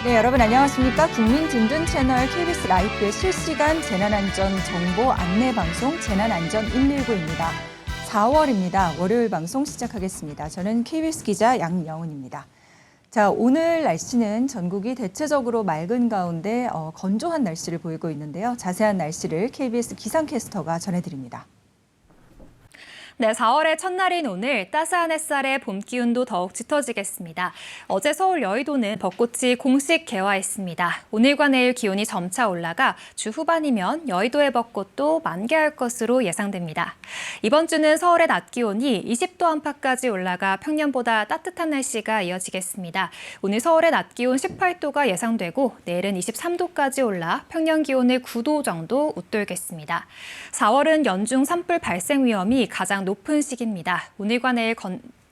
네, 여러분 안녕하십니까? 국민 든든 채널 KBS 라이프의 실시간 재난안전 정보 안내방송 재난안전 119입니다. 4월입니다. 월요일 방송 시작하겠습니다. 저는 KBS 기자 양영은입니다. 자, 오늘 날씨는 전국이 대체적으로 맑은 가운데 건조한 날씨를 보이고 있는데요. 자세한 날씨를 KBS 기상캐스터가 전해드립니다. 네, 4월의 첫날인 오늘 따스한 햇살에 봄 기운도 더욱 짙어지겠습니다. 어제 서울 여의도는 벚꽃이 공식 개화했습니다. 오늘과 내일 기온이 점차 올라가 주 후반이면 여의도의 벚꽃도 만개할 것으로 예상됩니다. 이번 주는 서울의 낮 기온이 20도 안팎까지 올라가 평년보다 따뜻한 날씨가 이어지겠습니다. 오늘 서울의 낮 기온 18도가 예상되고 내일은 23도까지 올라 평년 기온을 9도 정도 웃돌겠습니다. 4월은 연중 산불 발생 위험이 가장 높은 시기입니다. 오늘과 내일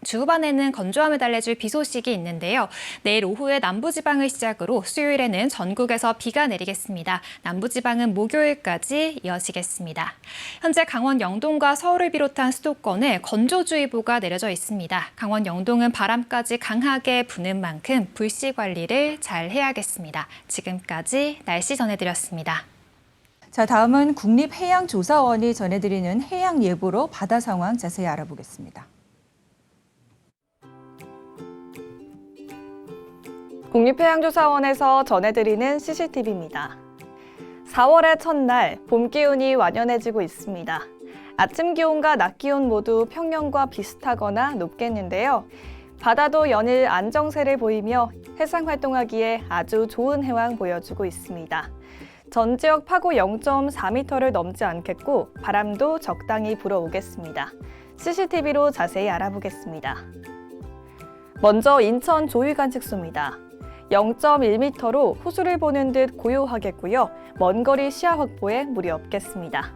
주 후반에는 건조함을 달래줄 비 소식이 있는데요. 내일 오후에 남부지방을 시작으로 수요일에는 전국에서 비가 내리겠습니다. 남부지방은 목요일까지 이어지겠습니다. 현재 강원 영동과 서울을 비롯한 수도권에 건조주의보가 내려져 있습니다. 강원 영동은 바람까지 강하게 부는 만큼 불씨 관리를 잘 해야겠습니다. 지금까지 날씨 전해드렸습니다. 자, 다음은 국립해양조사원이 전해드리는 해양 예보로 바다 상황 자세히 알아보겠습니다. 국립해양조사원에서 전해드리는 CCTV입니다. 4월의 첫날 봄 기운이 완연해지고 있습니다. 아침 기온과 낮 기온 모두 평년과 비슷하거나 높겠는데요. 바다도 연일 안정세를 보이며 해상 활동하기에 아주 좋은 해왕 보여주고 있습니다. 전 지역 파고 0.4m를 넘지 않겠고 바람도 적당히 불어오겠습니다. CCTV로 자세히 알아보겠습니다. 먼저 인천 조위관측소입니다. 0.1m로 호수를 보는 듯 고요하겠고요. 먼 거리 시야 확보에 무리 없겠습니다.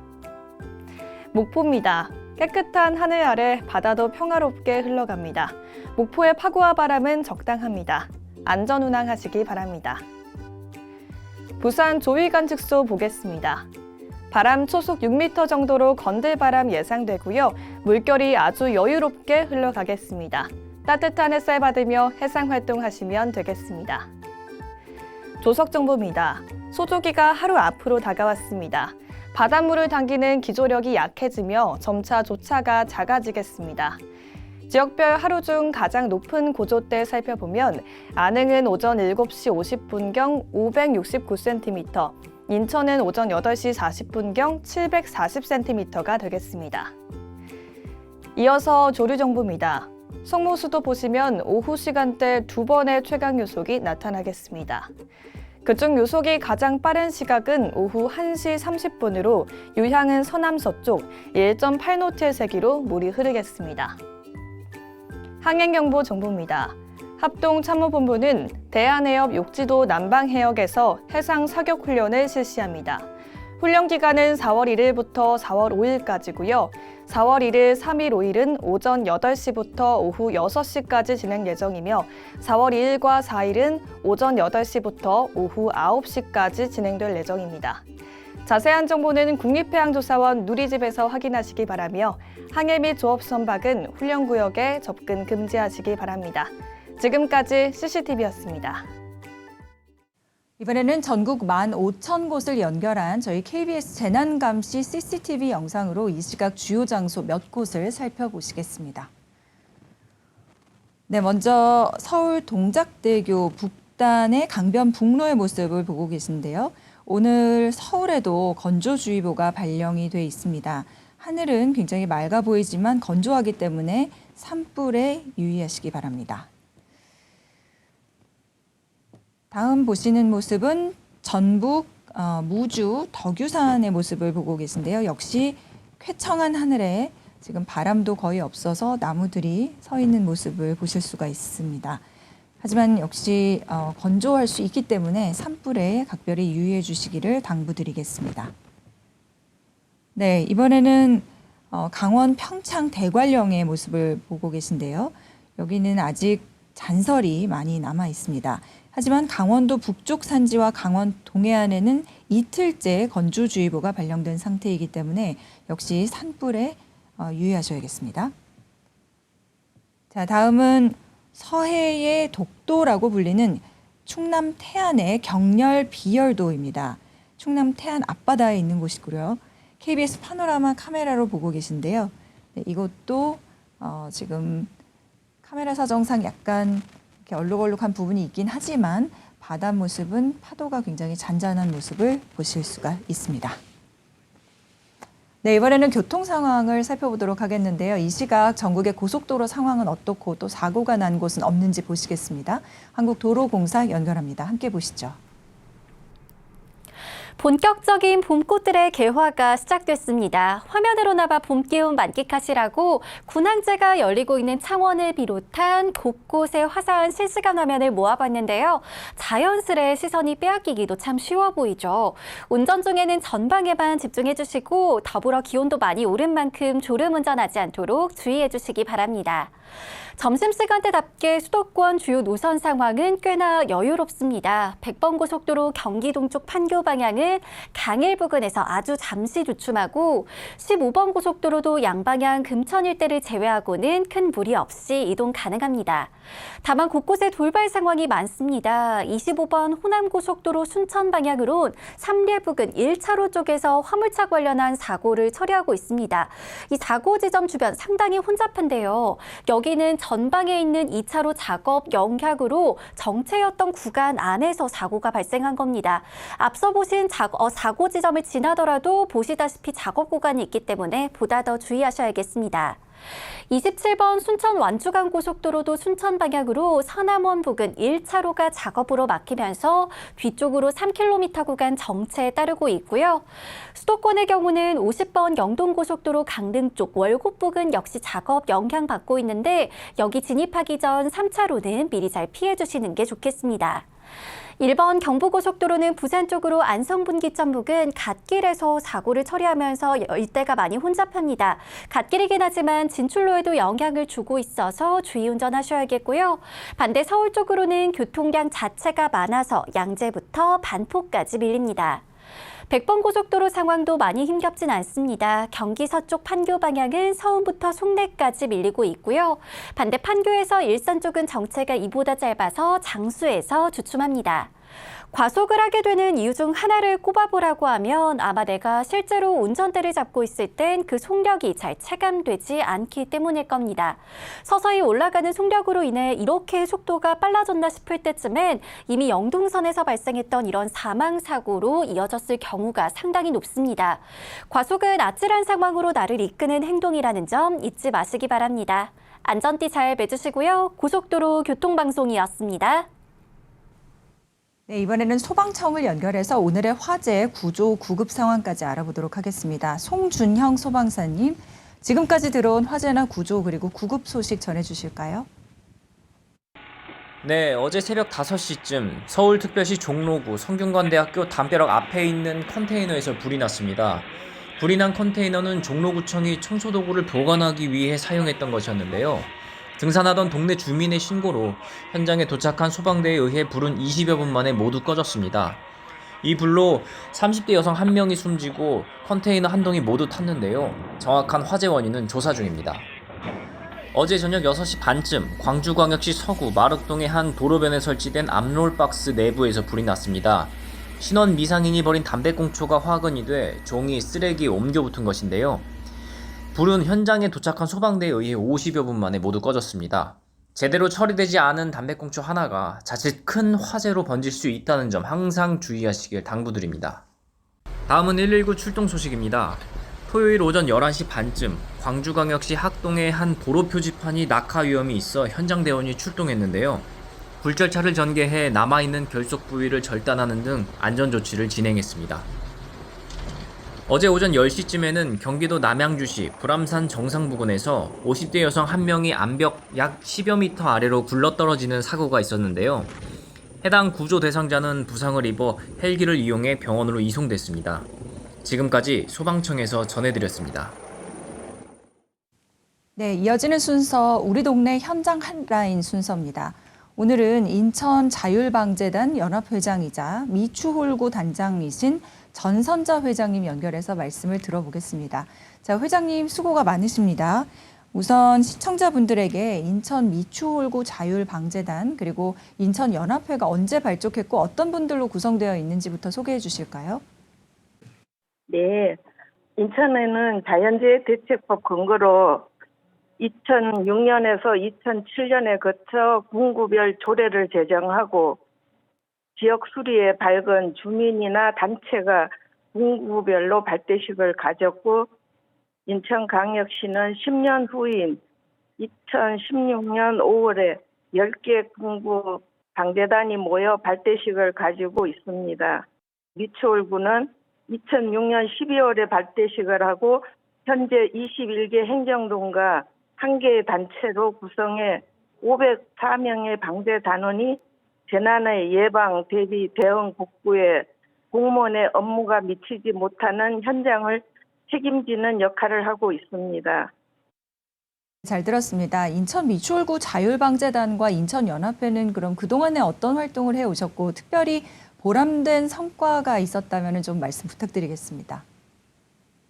목포입니다. 깨끗한 하늘 아래 바다도 평화롭게 흘러갑니다. 목포의 파고와 바람은 적당합니다. 안전 운항하시기 바랍니다. 부산 조위관측소 보겠습니다. 바람 초속 6m 정도로 건들바람 예상되고요. 물결이 아주 여유롭게 흘러가겠습니다. 따뜻한 햇살 받으며 해상 활동하시면 되겠습니다. 조석정보입니다. 소조기가 하루 앞으로 다가왔습니다. 바닷물을 당기는 기조력이 약해지며 점차 조차가 작아지겠습니다. 지역별 하루 중 가장 높은 고조대 살펴보면 안흥은 오전 7시 50분경 569cm, 인천은 오전 8시 40분경 740cm가 되겠습니다. 이어서 조류정보입니다. 성모수도 보시면 오후 시간대 2번의 최강 요속이 나타나겠습니다. 그중 요속이 가장 빠른 시각은 오후 1시 30분으로 유향은 서남서쪽 1.8노트의 세기로 물이 흐르겠습니다. 항행경보 정보입니다. 합동참모본부는 대한해협 욕지도 남방해역에서 해상 사격 훈련을 실시합니다. 훈련 기간은 4월 1일부터 4월 5일까지고요. 4월 1일, 3일, 5일은 오전 8시부터 오후 6시까지 진행 예정이며 4월 2일과 4일은 오전 8시부터 오후 9시까지 진행될 예정입니다. 자세한 정보는 국립해양조사원 누리집에서 확인하시기 바라며 항해 및 조업 선박은 훈련구역에 접근 금지하시기 바랍니다. 지금까지 CCTV였습니다. 이번에는 전국 15,000곳을 연결한 저희 KBS 재난감시 CCTV 영상으로 이 시각 주요 장소 몇 곳을 살펴보시겠습니다. 네, 먼저 서울 동작대교 북단의 강변북로의 모습을 보고 계신데요. 오늘 서울에도 건조주의보가 발령이 돼 있습니다. 하늘은 굉장히 맑아 보이지만 건조하기 때문에 산불에 유의하시기 바랍니다. 다음 보시는 모습은 전북 무주 덕유산의 모습을 보고 계신데요. 역시 쾌청한 하늘에 지금 바람도 거의 없어서 나무들이 서 있는 모습을 보실 수가 있습니다. 하지만 역시 건조할 수 있기 때문에 산불에 각별히 유의해 주시기를 당부드리겠습니다. 네, 이번에는 강원 평창 대관령의 모습을 보고 계신데요. 여기는 아직 잔설이 많이 남아 있습니다. 하지만 강원도 북쪽 산지와 강원 동해안에는 이틀째 건조주의보가 발령된 상태이기 때문에 역시 산불에 유의하셔야겠습니다. 자, 다음은 서해의 독도라고 불리는 충남 태안의 경렬 비열도입니다. 충남 태안 앞바다에 있는 곳이고요. KBS 파노라마 카메라로 보고 계신데요. 네, 이것도 지금 카메라 사정상 약간 이렇게 얼룩얼룩한 부분이 있긴 하지만 바다 모습은 파도가 굉장히 잔잔한 모습을 보실 수가 있습니다. 네, 이번에는 교통 상황을 살펴보도록 하겠는데요. 이 시각 전국의 고속도로 상황은 어떻고 또 사고가 난 곳은 없는지 보시겠습니다. 한국도로공사 연결합니다. 함께 보시죠. 본격적인 봄꽃들의 개화가 시작됐습니다. 화면으로 나봐 봄 기운 만끽하시라고 군항제가 열리고 있는 창원을 비롯한 곳곳의 화사한 실시간 화면을 모아봤는데요. 자연스레 시선이 빼앗기기도 참 쉬워 보이죠. 운전 중에는 전방에만 집중해 주시고 더불어 기온도 많이 오른 만큼 졸음운전하지 않도록 주의해 주시기 바랍니다. 점심시간대답게 수도권 주요 노선 상황은 꽤나 여유롭습니다. 100번 고속도로 경기 동쪽 판교 방향은 강일 부근에서 아주 잠시 주춤하고 15번 고속도로도 양방향 금천 일대를 제외하고는 큰 무리 없이 이동 가능합니다. 다만 곳곳에 돌발 상황이 많습니다. 25번 호남고속도로 순천 방향으론 삼례 부근 1차로 쪽에서 화물차 관련한 사고를 처리하고 있습니다. 이 사고 지점 주변 상당히 혼잡한데요. 여기는 전방에 있는 2차로 작업 영향으로 정체였던 구간 안에서 사고가 발생한 겁니다. 앞서 보신 사고 지점을 지나더라도 보시다시피 작업 구간이 있기 때문에 보다 더 주의하셔야겠습니다. 27번 순천 완주간 고속도로도 순천 방향으로 서남원 부근 1차로가 작업으로 막히면서 뒤쪽으로 3km 구간 정체에 따르고 있고요. 수도권의 경우는 50번 영동고속도로 강릉 쪽 월곡 부근 역시 작업 영향받고 있는데 여기 진입하기 전 3차로는 미리 잘 피해 주시는 게 좋겠습니다. 1번 경부고속도로는 부산 쪽으로 안성분기점 부근 갓길에서 사고를 처리하면서 일대가 많이 혼잡합니다. 갓길이긴 하지만 진출로에도 영향을 주고 있어서 주의 운전하셔야겠고요. 반대 서울 쪽으로는 교통량 자체가 많아서 양재부터 반포까지 밀립니다. 100번 고속도로 상황도 많이 힘겹진 않습니다. 경기 서쪽 판교 방향은 서운부터 송내까지 밀리고 있고요. 반대 판교에서 일산 쪽은 정체가 이보다 짧아서 장수에서 주춤합니다. 과속을 하게 되는 이유 중 하나를 꼽아보라고 하면 아마 내가 실제로 운전대를 잡고 있을 땐 그 속력이 잘 체감되지 않기 때문일 겁니다. 서서히 올라가는 속력으로 인해 이렇게 속도가 빨라졌나 싶을 때쯤엔 이미 영동선에서 발생했던 이런 사망사고로 이어졌을 경우가 상당히 높습니다. 과속은 아찔한 상황으로 나를 이끄는 행동이라는 점 잊지 마시기 바랍니다. 안전띠 잘 매주시고요. 고속도로 교통방송이었습니다. 네, 이번에는 소방청을 연결해서 오늘의 화재, 구조, 구급 상황까지 알아보도록 하겠습니다. 송준형 소방사님, 지금까지 들어온 화재나 구조 그리고 구급 소식 전해주실까요? 네, 어제 새벽 5시쯤 서울특별시 종로구 성균관대학교 담벼락 앞에 있는 컨테이너에서 불이 났습니다. 불이 난 컨테이너는 종로구청이 청소도구를 보관하기 위해 사용했던 것이었는데요. 등산하던 동네 주민의 신고로 현장에 도착한 소방대에 의해 불은 20여 분 만에 모두 꺼졌습니다. 이 불로 30대 여성 1명이 숨지고 컨테이너 한 동이 모두 탔는데요. 정확한 화재 원인은 조사 중입니다. 어제 저녁 6시 반쯤 광주광역시 서구 마륵동의 한 도로변에 설치된 암롤박스 내부에서 불이 났습니다. 신원 미상인이 버린 담배꽁초가 화근이 돼 종이, 쓰레기에 옮겨 붙은 것인데요. 불은 현장에 도착한 소방대에 의해 50여 분 만에 모두 꺼졌습니다. 제대로 처리되지 않은 담배꽁초 하나가 자칫 큰 화재로 번질 수 있다는 점 항상 주의하시길 당부드립니다. 다음은 119 출동 소식입니다. 토요일 오전 11시 반쯤 광주광역시 학동의 한 도로 표지판이 낙하 위험이 있어 현장 대원이 출동했는데요. 불절차를 전개해 남아있는 결속 부위를 절단하는 등 안전조치를 진행했습니다. 어제 오전 10시쯤에는 경기도 남양주시 불암산 정상 부근에서 50대 여성 1명이 암벽 약 10여 미터 아래로 굴러떨어지는 사고가 있었는데요. 해당 구조 대상자는 부상을 입어 헬기를 이용해 병원으로 이송됐습니다. 지금까지 소방청에서 전해드렸습니다. 네, 이어지는 순서 우리 동네 현장 핫라인 순서입니다. 오늘은 인천 자율방재단 연합회장이자 미추홀구 단장이신 전선자 회장님 연결해서 말씀을 들어보겠습니다. 자, 회장님 수고가 많으십니다. 우선 시청자분들에게 인천 미추홀구 자율방재단 그리고 인천연합회가 언제 발족했고 어떤 분들로 구성되어 있는지부터 소개해 주실까요? 네, 인천에는 자연재해 대책법 근거로 2006년에서 2007년에 거쳐 군구별 조례를 제정하고 지역 수리에 밝은 주민이나 단체가 군구별로 발대식을 가졌고 인천광역시는 10년 후인 2016년 5월에 10개 군구 방재단이 모여 발대식을 가지고 있습니다. 미추홀구는 2006년 12월에 발대식을 하고 현재 21개 행정동과 1개의 단체로 구성해 504명의 방재단원이 재난의 예방, 대비, 대응 복구에 공무원의 업무가 미치지 못하는 현장을 책임지는 역할을 하고 있습니다. 잘 들었습니다. 인천 미추홀구 자율방재단과 인천연합회는 그럼 그동안에 어떤 활동을 해오셨고 특별히 보람된 성과가 있었다면 좀 말씀 부탁드리겠습니다.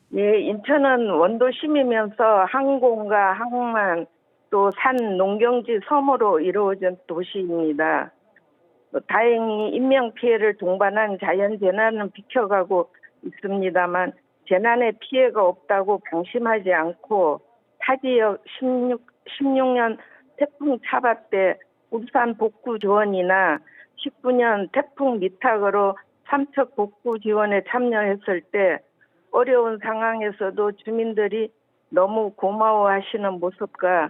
네, 인천은 원도심이면서 항공과 항만 또 산, 농경지, 섬으로 이루어진 도시입니다. 다행히 인명피해를 동반한 자연재난은 비켜가고 있습니다만 재난의 피해가 없다고 방심하지 않고 타지역 16년 태풍 차바 때 울산 복구 지원이나 19년 태풍 미탁으로 삼척 복구 지원에 참여했을 때 어려운 상황에서도 주민들이 너무 고마워하시는 모습과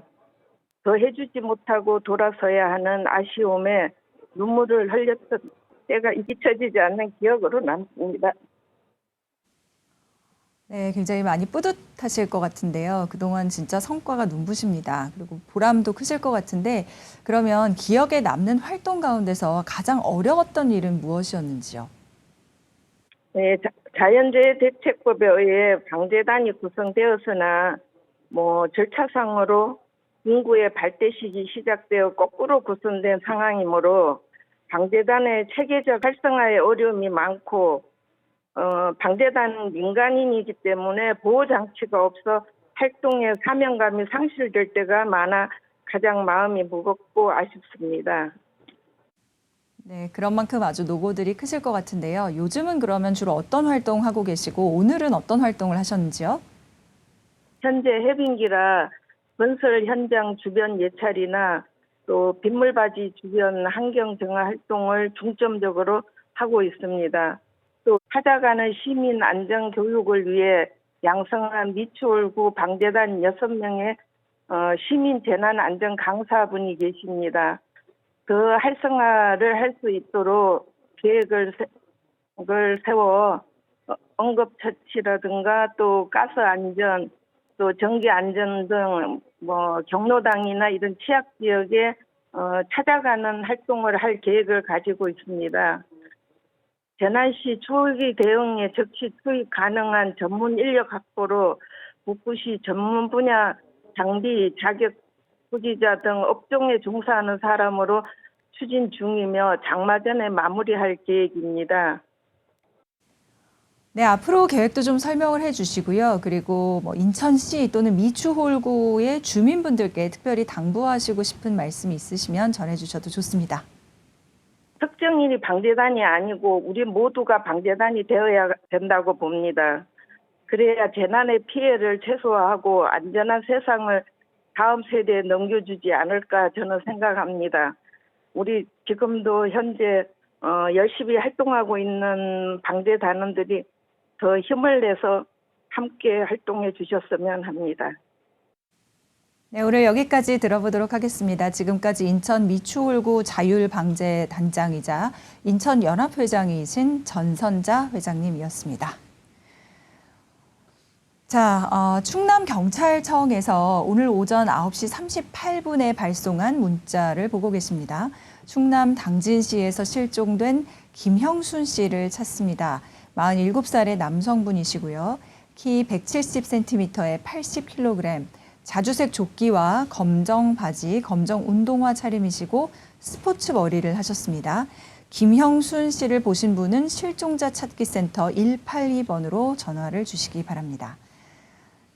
더 해주지 못하고 돌아서야 하는 아쉬움에 눈물을 흘렸던 때가 잊혀지지 않는 기억으로 남습니다. 네, 굉장히 많이 뿌듯하실 것 같은데요. 그동안 진짜 성과가 눈부십니다. 그리고 보람도 크실 것 같은데 그러면 기억에 남는 활동 가운데서 가장 어려웠던 일은 무엇이었는지요? 네, 자연재해 대책법에 의해 방재단이 구성되었으나 절차상으로 군구의 발대식이 시작되어 거꾸로 구성된 상황이므로 방재단의 체계적 활성화에 어려움이 많고 방재단은 민간인이기 때문에 보호장치가 없어 활동의 사명감이 상실될 때가 많아 가장 마음이 무겁고 아쉽습니다. 네, 그런 만큼 아주 노고들이 크실 것 같은데요. 요즘은 그러면 주로 어떤 활동하고 계시고 오늘은 어떤 활동을 하셨는지요? 현재 해빙기라 건설 현장 주변 예찰이나 또 빗물바지 주변 환경 정화 활동을 중점적으로 하고 있습니다. 또 찾아가는 시민 안전 교육을 위해 양성한 미추홀구 방재단 6명의 시민 재난 안전 강사분이 계십니다. 그 활성화를 할 수 있도록 계획을 세워 응급처치라든가 또 가스 안전, 또 전기 안전 등 경로당이나 이런 취약 지역에 찾아가는 활동을 할 계획을 가지고 있습니다. 재난 시 초기 대응에 즉시 투입 가능한 전문 인력 확보로 북구시 전문 분야 장비 자격 후지자 등 업종에 종사하는 사람으로 추진 중이며 장마 전에 마무리할 계획입니다. 네, 앞으로 계획도 좀 설명을 해주시고요. 그리고 인천시 또는 미추홀구의 주민분들께 특별히 당부하시고 싶은 말씀이 있으시면 전해주셔도 좋습니다. 특정인이 방재단이 아니고 우리 모두가 방재단이 되어야 된다고 봅니다. 그래야 재난의 피해를 최소화하고 안전한 세상을 다음 세대에 넘겨주지 않을까 저는 생각합니다. 우리 지금도 현재 열심히 활동하고 있는 방재단원들이 더 힘을 내서 함께 활동해 주셨으면 합니다. 네, 오늘 여기까지 들어보도록 하겠습니다. 지금까지 인천 미추홀구 자율방재단장이자 인천연합회장이신 전선자 회장님이었습니다. 자, 충남경찰청에서 오늘 오전 9시 38분에 발송한 문자를 보고 계십니다. 충남 당진시에서 실종된 김형순 씨를 찾습니다. 47살의 남성분이시고요. 키 170cm에 80kg, 자주색 조끼와 검정 바지, 검정 운동화 차림이시고 스포츠 머리를 하셨습니다. 김형순 씨를 보신 분은 실종자 찾기 센터 182번으로 전화를 주시기 바랍니다.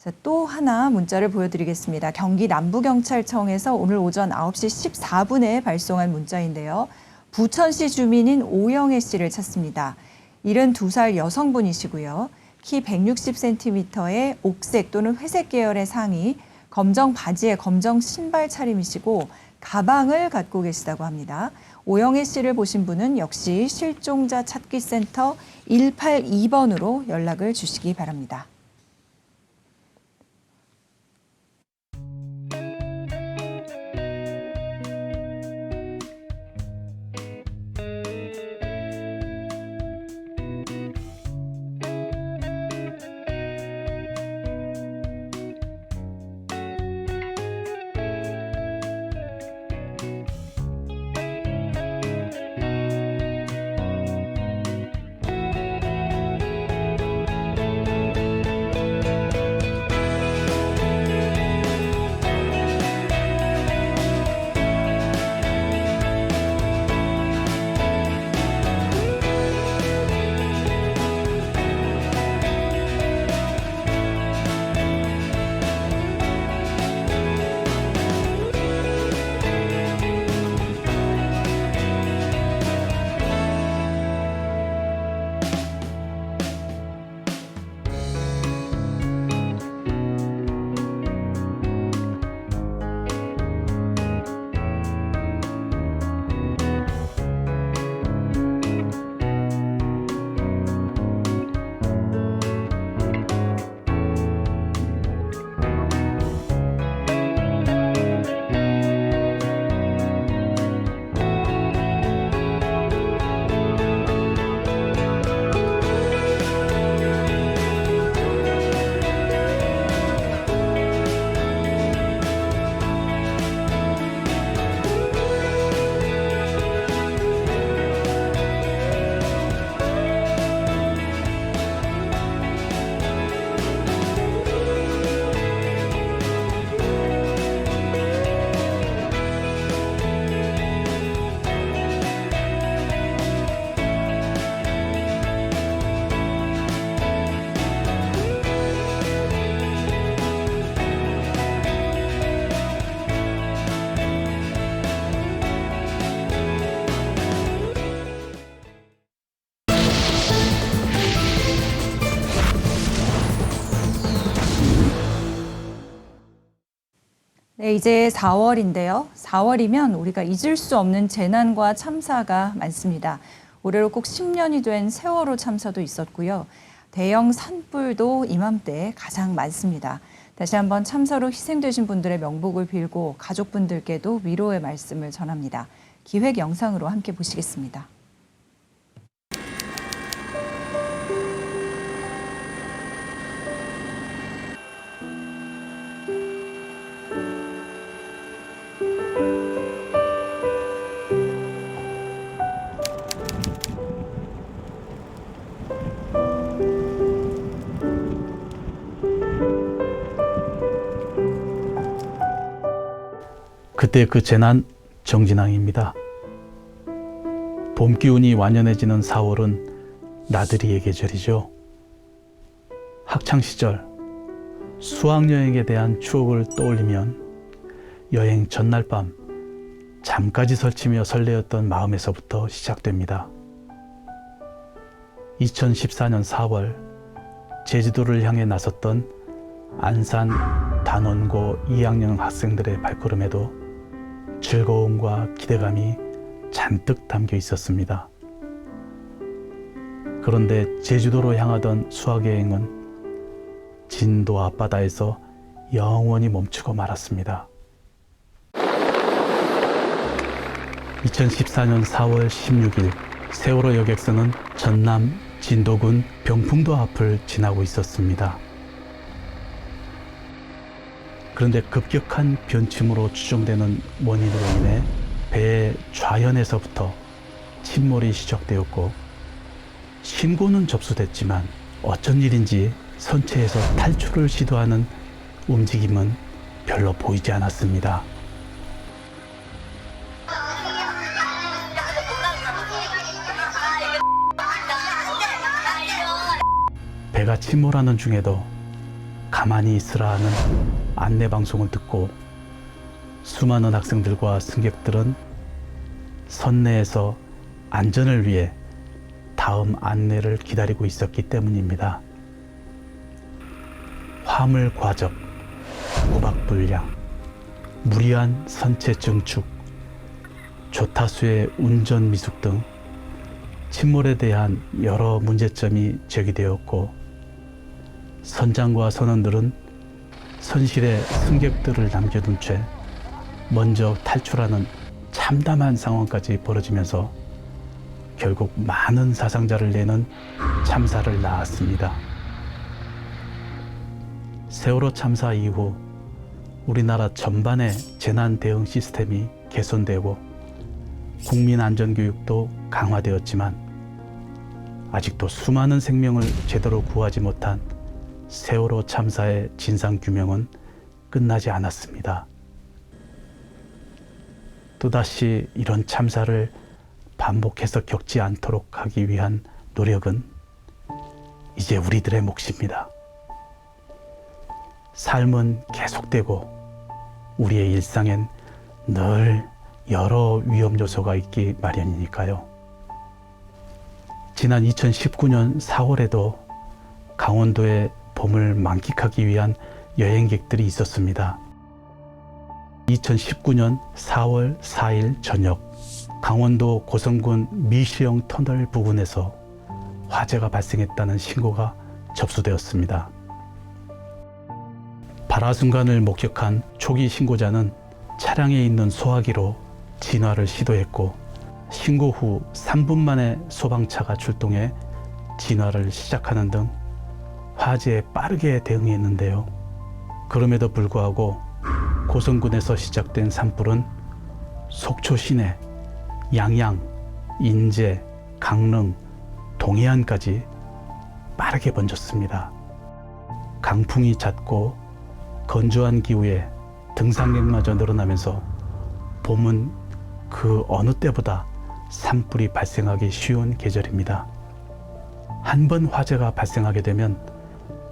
자, 또 하나 문자를 보여드리겠습니다. 경기 남부경찰청에서 오늘 오전 9시 14분에 발송한 문자인데요. 부천시 주민인 오영애 씨를 찾습니다. 72살 여성분이시고요. 키 160cm의 옥색 또는 회색 계열의 상의, 검정 바지에 검정 신발 차림이시고 가방을 갖고 계시다고 합니다. 오영애 씨를 보신 분은 역시 실종자 찾기 센터 182번으로 연락을 주시기 바랍니다. 네, 이제 4월인데요. 4월이면 우리가 잊을 수 없는 재난과 참사가 많습니다. 올해로 꼭 10년이 된 세월호 참사도 있었고요. 대형 산불도 이맘때 가장 많습니다. 다시 한번 참사로 희생되신 분들의 명복을 빌고 가족분들께도 위로의 말씀을 전합니다. 기획 영상으로 함께 보시겠습니다. 그때 그 재난 정진항입니다. 봄 기운이 완연해지는 4월은 나들이의 계절이죠. 학창 시절 수학여행에 대한 추억을 떠올리면 여행 전날 밤 잠까지 설치며 설레었던 마음에서부터 시작됩니다. 2014년 4월 제주도를 향해 나섰던 안산 단원고 2학년 학생들의 발걸음에도 즐거움과 기대감이 잔뜩 담겨 있었습니다. 그런데 제주도로 향하던 수학여행은 진도 앞바다에서 영원히 멈추고 말았습니다. 2014년 4월 16일 세월호 여객선은 전남 진도군 병풍도 앞을 지나고 있었습니다. 그런데 급격한 변침으로 추정되는 원인으로 인해 배의 좌현에서부터 침몰이 시작되었고 신고는 접수됐지만 어쩐 일인지 선체에서 탈출을 시도하는 움직임은 별로 보이지 않았습니다. 배가 침몰하는 중에도 가만히 있으라 하는 안내 방송을 듣고 수많은 학생들과 승객들은 선내에서 안전을 위해 다음 안내를 기다리고 있었기 때문입니다. 화물 과적, 무박불량, 무리한 선체 증축, 조타수의 운전 미숙 등 침몰에 대한 여러 문제점이 제기되었고, 선장과 선원들은 선실에 승객들을 남겨둔 채 먼저 탈출하는 참담한 상황까지 벌어지면서 결국 많은 사상자를 내는 참사를 낳았습니다. 세월호 참사 이후 우리나라 전반의 재난 대응 시스템이 개선되고 국민 안전교육도 강화되었지만 아직도 수많은 생명을 제대로 구하지 못한 세월호 참사의 진상규명은 끝나지 않았습니다. 또다시 이런 참사를 반복해서 겪지 않도록 하기 위한 노력은 이제 우리들의 몫입니다. 삶은 계속되고 우리의 일상엔 늘 여러 위험 요소가 있기 마련이니까요. 지난 2019년 4월에도 강원도의 봄을 만끽하기 위한 여행객들이 있었습니다. 2019년 4월 4일 저녁 강원도 고성군 미시령 터널 부근에서 화재가 발생했다는 신고가 접수되었습니다. 발화순간을 목격한 초기 신고자는 차량에 있는 소화기로 진화를 시도했고 신고 후 3분 만에 소방차가 출동해 진화를 시작하는 등 화재에 빠르게 대응했는데요. 그럼에도 불구하고 고성군에서 시작된 산불은 속초 시내, 양양, 인제, 강릉, 동해안까지 빠르게 번졌습니다. 강풍이 잦고 건조한 기후에 등산객마저 늘어나면서 봄은 그 어느 때보다 산불이 발생하기 쉬운 계절입니다. 한 번 화재가 발생하게 되면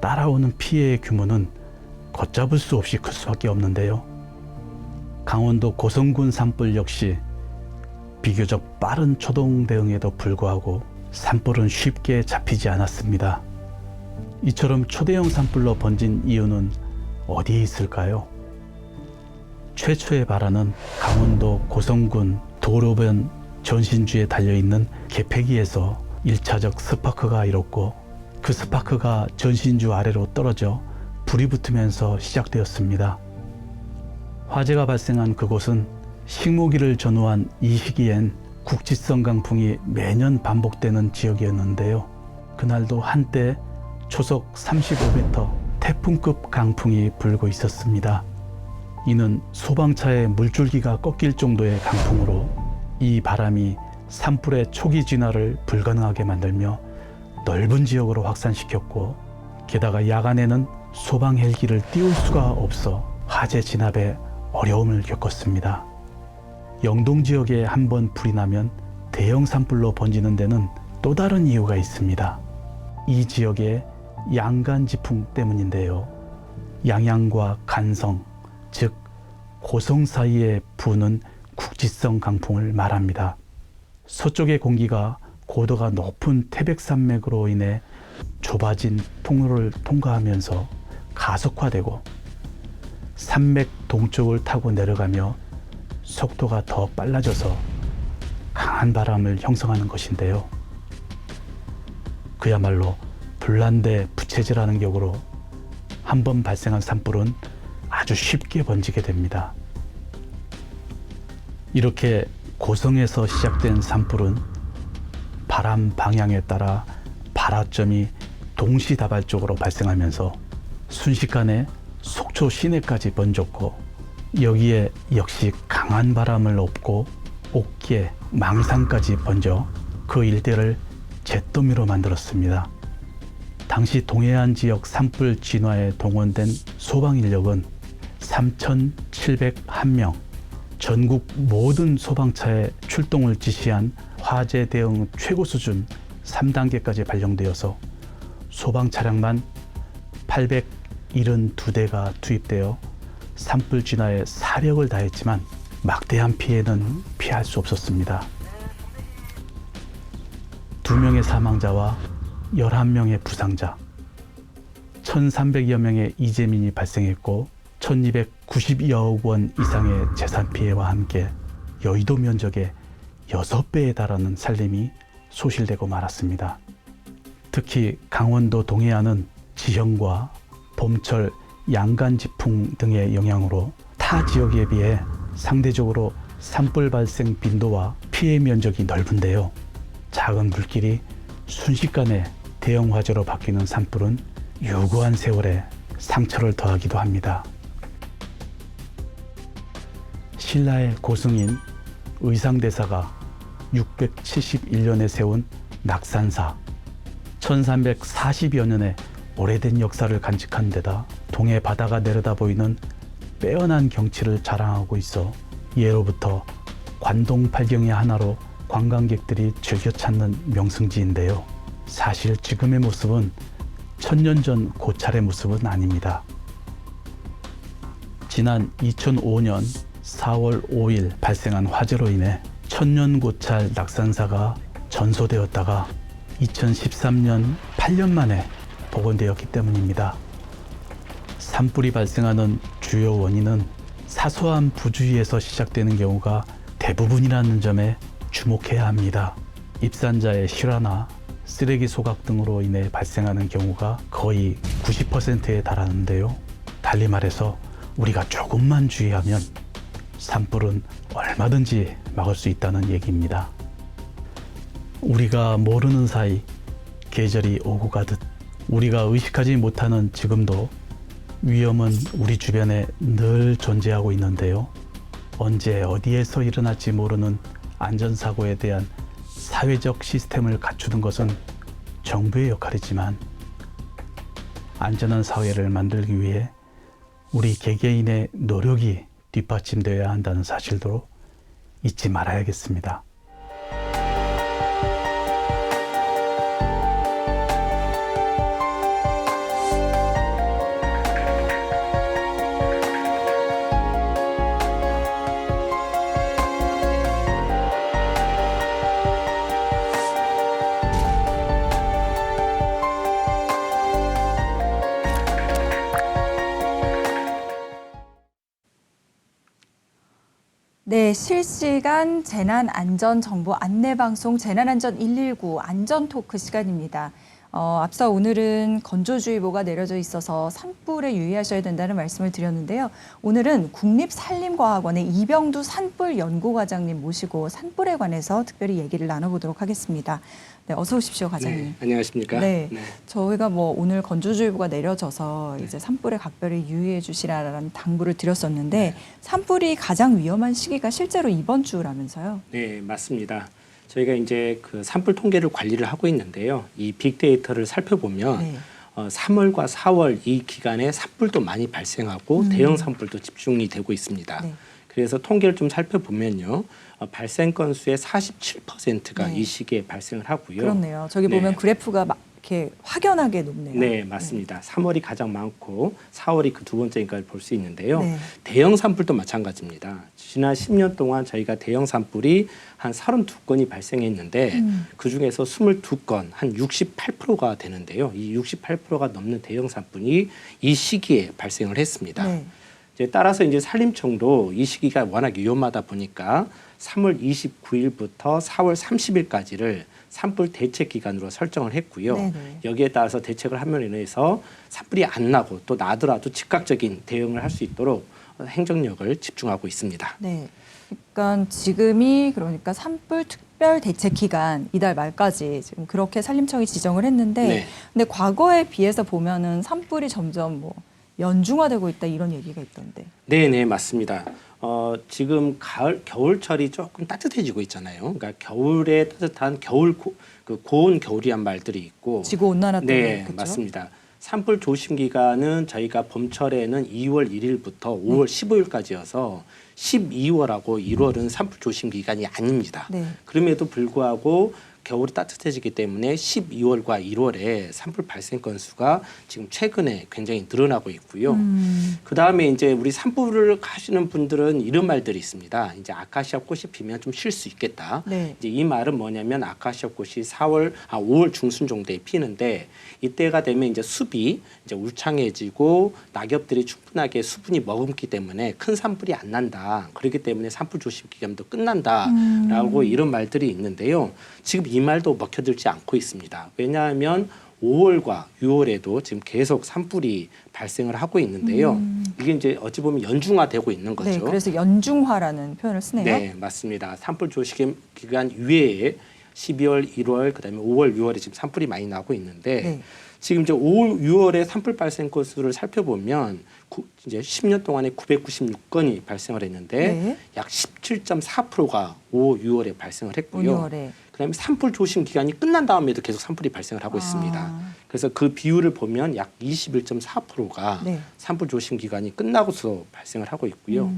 따라오는 피해의 규모는 걷잡을 수 없이 클 수밖에 없는데요. 강원도 고성군 산불 역시 비교적 빠른 초동 대응에도 불구하고 산불은 쉽게 잡히지 않았습니다. 이처럼 초대형 산불로 번진 이유는 어디에 있을까요? 최초의 발화는 강원도 고성군 도로변 전신주에 달려있는 개폐기에서 1차적 스파크가 일었고 그 스파크가 전신주 아래로 떨어져 불이 붙으면서 시작되었습니다. 화재가 발생한 그곳은 식모기를 전후한 이 시기엔 국지성 강풍이 매년 반복되는 지역이었는데요. 그날도 한때 초속 35m 태풍급 강풍이 불고 있었습니다. 이는 소방차의 물줄기가 꺾일 정도의 강풍으로 이 바람이 산불의 초기 진화를 불가능하게 만들며 넓은 지역으로 확산시켰고, 게다가 야간에는 소방 헬기를 띄울 수가 없어 화재 진압에 어려움을 겪었습니다. 영동 지역에 한번 불이 나면 대형 산불로 번지는 데는 또 다른 이유가 있습니다. 이 지역의 양간지풍 때문인데요. 양양과 간성, 즉 고성 사이에 부는 국지성 강풍을 말합니다. 서쪽의 공기가 고도가 높은 태백산맥으로 인해 좁아진 통로를 통과하면서 가속화되고 산맥 동쪽을 타고 내려가며 속도가 더 빨라져서 강한 바람을 형성하는 것인데요. 그야말로 불난데 부채질하는 격으로 한번 발생한 산불은 아주 쉽게 번지게 됩니다. 이렇게 고성에서 시작된 산불은 바람 방향에 따라 발화점이 동시다발적으로 발생하면서 순식간에 속초 시내까지 번졌고, 여기에 역시 강한 바람을 업고 옥계, 망산까지 번져 그 일대를 잿더미로 만들었습니다. 당시 동해안 지역 산불 진화에 동원된 소방 인력은 3,701명, 전국 모든 소방차에 출동을 지시한 화재 대응 최고 수준 3단계까지 발령되어서 소방 차량만 72대가 투입되어 산불 진화에 사력을 다했지만 막대한 피해는 피할 수 없었습니다. 2명의 사망자와 11명의 부상자, 1,300여 명의 이재민이 발생했고 1,292억 원 이상의 재산 피해와 함께 여의도 면적의 6배에 달하는 산림이 소실되고 말았습니다. 특히 강원도 동해안은 지형과 봄철 양간지풍 등의 영향으로 타 지역에 비해 상대적으로 산불 발생 빈도와 피해 면적이 넓은데요. 작은 불길이 순식간에 대형 화재로 바뀌는 산불은 유구한 세월에 상처를 더하기도 합니다. 신라의 고승인 의상대사가 671년에 세운 낙산사, 1340여 년의 오래된 역사를 간직한 데다 동해 바다가 내려다 보이는 빼어난 경치를 자랑하고 있어 예로부터 관동팔경의 하나로 관광객들이 즐겨 찾는 명승지인데요. 사실 지금의 모습은 1000년 전 고찰의 모습은 아닙니다. 지난 2005년 4월 5일 발생한 화재로 인해 천년고찰 낙산사가 전소되었다가 2013년 8년 만에 복원되었기 때문입니다. 산불이 발생하는 주요 원인은 사소한 부주의에서 시작되는 경우가 대부분이라는 점에 주목해야 합니다. 입산자의 실화나 쓰레기 소각 등으로 인해 발생하는 경우가 거의 90%에 달하는데요. 달리 말해서 우리가 조금만 주의하면 산불은 얼마든지 막을 수 있다는 얘기입니다. 우리가 모르는 사이 계절이 오고 가듯 우리가 의식하지 못하는 지금도 위험은 우리 주변에 늘 존재하고 있는데요. 언제 어디에서 일어날지 모르는 안전사고에 대한 사회적 시스템을 갖추는 것은 정부의 역할이지만 안전한 사회를 만들기 위해 우리 개개인의 노력이 뒷받침되어야 한다는 사실도 잊지 말아야겠습니다. 네, 실시간 재난안전정보 안내방송 재난안전 119 안전토크 시간입니다. 앞서 오늘은 건조주의보가 내려져 있어서 산불에 유의하셔야 된다는 말씀을 드렸는데요. 오늘은 국립산림과학원의 이병두 산불연구과장님 모시고 산불에 관해서 특별히 얘기를 나눠보도록 하겠습니다. 네, 어서 오십시오, 과장님. 네, 안녕하십니까? 네, 저희가 오늘 건조주의보가 내려져서 이제 산불에 각별히 유의해 주시라는 당부를 드렸었는데 산불이 가장 위험한 시기가 실제로 이번 주라면서요? 네, 맞습니다. 저희가 이제 그 산불 통계를 관리를 하고 있는데요. 이 빅데이터를 살펴보면 네. 3월과 4월 이 기간에 산불도 많이 발생하고 대형 산불도 집중이 되고 있습니다. 네. 그래서 통계를 좀 살펴보면요. 발생 건수의 47%가 네. 이 시기에 발생을 하고요. 그렇네요. 저기 보면 네. 그래프가 막 이렇게 확연하게 높네요. 네, 맞습니다. 3월이 가장 많고 4월이 그 두 번째인 걸 볼 수 있는데요. 네. 대형 산불도 마찬가지입니다. 지난 10년 동안 저희가 대형 산불이 한 32건이 발생했는데 그중에서 22건, 한 68%가 되는데요. 이 68%가 넘는 대형 산불이 이 시기에 발생을 했습니다. 네. 이제 따라서 이제 산림청도 이 시기가 워낙 위험하다 보니까 3월 29일부터 4월 30일까지를 산불 대책 기간으로 설정을 했고요. 네네. 여기에 따라서 대책을 함으로 인해서 산불이 안 나고 또 나더라도 즉각적인 대응을 할 수 있도록 행정력을 집중하고 있습니다. 네. 그러니까 지금이 그러니까 산불 특별 대책 기간 이달 말까지 지금 그렇게 산림청이 지정을 했는데 네. 근데 과거에 비해서 보면은 산불이 점점 연중화되고 있다 이런 얘기가 있던데. 네, 맞습니다. 지금 겨울철이 조금 따뜻해지고 있잖아요. 그러니까 겨울에 따뜻한 고온 겨울이란 말들이 있고. 지구 온난화 때문에 네, 그렇죠? 맞습니다. 산불 조심 기간은 저희가 봄철에는 2월 1일부터 5월 15일까지여서 12월하고 1월은 산불 조심 기간이 아닙니다. 네. 그럼에도 불구하고 겨울이 따뜻해지기 때문에 12월과 1월에 산불 발생 건수가 지금 최근에 굉장히 늘어나고 있고요. 그 다음에 이제 우리 산불을 하시는 분들은 이런 말들이 있습니다. 이제 아카시아 꽃이 피면 좀 쉴 수 있겠다. 네. 이제 이 말은 뭐냐면 아카시아 꽃이 5월 중순 정도에 피는데 이때가 되면 이제 숲이 이제 울창해지고 낙엽들이 충분하게 수분이 머금기 때문에 큰 산불이 안 난다. 그렇기 때문에 산불 조심 기간도 끝난다라고 이런 말들이 있는데요. 지금 이 말도 먹혀들지 않고 있습니다. 왜냐하면 5월과 6월에도 지금 계속 산불이 발생을 하고 있는데요. 이게 이제 어찌 보면 연중화되고 있는 거죠. 네, 그래서 연중화라는 표현을 쓰네요. 네, 맞습니다. 산불 조심 기간 이외에 12월, 1월, 그다음에 5월, 6월에 지금 산불이 많이 나고 있는데 네. 지금 이제 5월, 6월에 산불 발생 건수를 살펴보면 이제 10년 동안에 996건이 발생을 했는데 네. 약 17.4%가 5, 6월에 발생을 했고요. 5월에. 그다음에 산불 조심 기간이 끝난 다음에도 계속 산불이 발생을 하고 있습니다. 그래서 그 비율을 보면 약 21.4%가 네. 산불 조심 기간이 끝나고서 발생을 하고 있고요.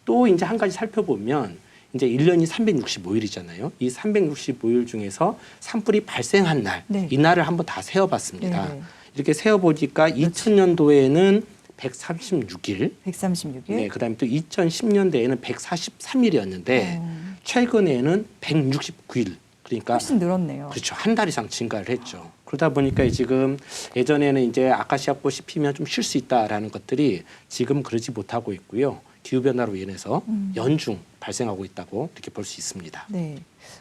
또 이제 한 가지 살펴보면 이제 1년이 365일이잖아요. 이 365일 중에서 산불이 발생한 날, 네. 이 날을 한번 다 세어봤습니다. 네. 이렇게 세어보니까 2000년도에는 136일, 136일. 네, 그다음에 또 2010년대에는 143일이었는데 최근에는 169일. 그러니까 훨씬 늘었네요. 그렇죠. 한 달 이상 증가를 했죠. 그러다 보니까 지금 예전에는 이제 아카시아 꽃이 피면 좀 쉴 수 있다라는 것들이 지금 그러지 못하고 있고요. 기후 변화로 인해서 연중 발생하고 있다고 이렇게 볼 수 있습니다. 네.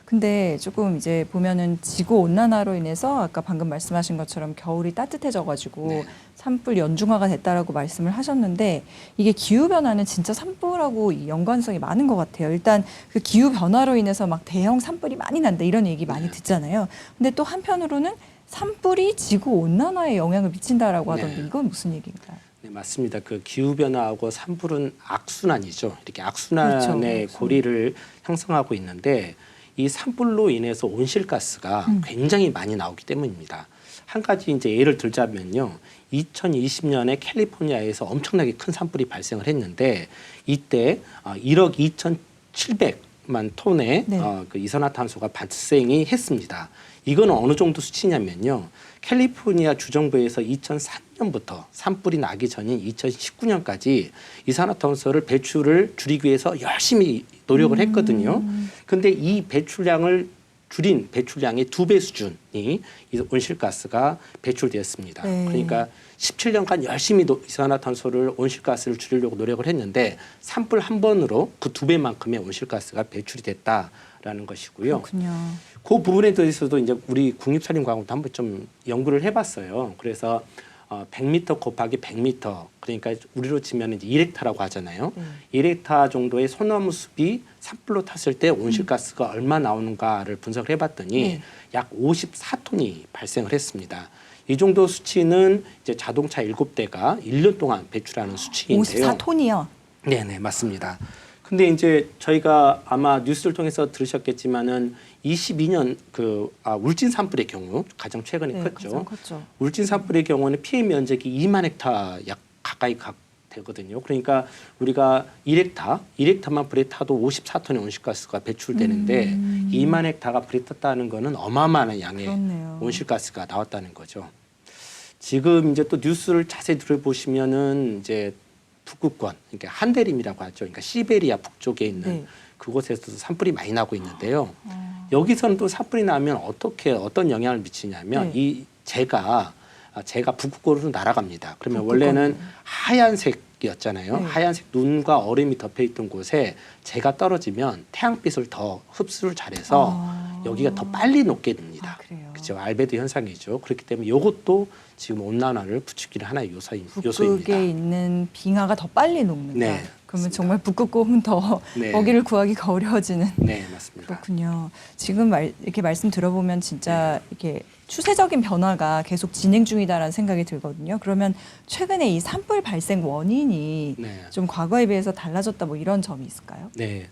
근데 조금 이제 보면은 지구 온난화로 인해서 아까 방금 말씀하신 것처럼 겨울이 따뜻해져가지고 네. 산불 연중화가 됐다라고 말씀을 하셨는데 이게 기후 변화는 진짜 산불하고 이 연관성이 많은 것 같아요. 일단 그 기후 변화로 인해서 막 대형 산불이 많이 난다 이런 얘기 많이 듣잖아요. 근데 또 한편으로는 산불이 지구 온난화에 영향을 미친다라고 하던데 네. 이건 무슨 얘기인가요? 네, 맞습니다. 그 기후 변화하고 산불은 악순환이죠. 이렇게 악순환의 그렇죠. 고리를 형성하고 있는데 이 산불로 인해서 온실가스가 굉장히 많이 나오기 때문입니다. 한 가지 이제 예를 들자면요. 2020년에 캘리포니아에서 엄청나게 큰 산불이 발생을 했는데 이때 1억 2,700만 톤의 네. 그 이산화탄소가 발생이 했습니다. 이건 어느 정도 수치냐면요. 캘리포니아 주정부에서 2003년부터 산불이 나기 전인 2019년까지 이산화탄소를 배출을 줄이기 위해서 열심히 노력을 했거든요. 근데 이 배출량을 줄인 배출량의 2배 수준이 이 온실가스가 배출되었습니다. 네. 그러니까 17년간 열심히 이산화탄소를 온실가스를 줄이려고 노력을 했는데 산불 한 번으로 그 2배만큼의 온실가스가 배출이 됐다라는 것이고요. 그렇군요. 그 부분에 대해서도 이제 우리 국립산림과학원도 한번 좀 연구를 해봤어요. 그래서 100m 곱하기 100m 그러니까 우리로 치면 이제 1헥타라고 하잖아요. 1헥타 정도의 소나무 숲이 산불로 탔을 때 온실가스가 얼마 나오는가를 분석을 해봤더니 약 54톤이 발생을 했습니다. 이 정도 수치는 이제 자동차 7대가 1년 동안 배출하는 수치인데요. 54톤이요? 네네, 맞습니다. 근데 이제 저희가 아마 뉴스를 통해서 들으셨겠지만은 22년 울진 산불의 경우 가장 최근에 컸죠. 가장 컸죠. 울진 산불의 경우는 피해 면적이 2만 헥타 약 가까이 되거든요. 그러니까 우리가 1헥타만 불에 타도 54톤의 온실가스가 배출되는데 2만 헥타가 불에 탔다는 거는 어마어마한 양의 그렇네요. 온실가스가 나왔다는 거죠. 지금 이제 또 뉴스를 자세히 들어보시면은 이제 북극권, 그러니까 한대림이라고 하죠. 그러니까 시베리아 북쪽에 있는 네. 그곳에서도 산불이 많이 나고 있는데요. 여기서는 또 산불이 나면 어떤 영향을 미치냐면 이 재가 북극권으로 날아갑니다. 그러면 원래는 하얀색이었잖아요. 네. 하얀색 눈과 얼음이 덮여 있던 곳에 재가 떨어지면 태양빛을 더 흡수를 잘해서 여기가 더 빨리 녹게 됩니다. 그래요. 그렇죠. 알베도 현상이죠. 그렇기 때문에 이것도 지금 온난화를 부추기는 하나의 요소입니다. 북극에 있는 빙하가 더 빨리 녹는다. 네, 그러면 맞습니다. 정말 북극곰은 더 네. 먹이를 구하기가 어려워지는. 네, 맞습니다. 그렇군요. 지금 이렇게 말씀 들어보면 진짜 이렇게 추세적인 변화가 계속 진행 중이다라는 생각이 들거든요. 그러면 최근에 이 산불 발생 원인이 네. 좀 과거에 비해서 달라졌다 뭐 이런 점이 있을까요? 네.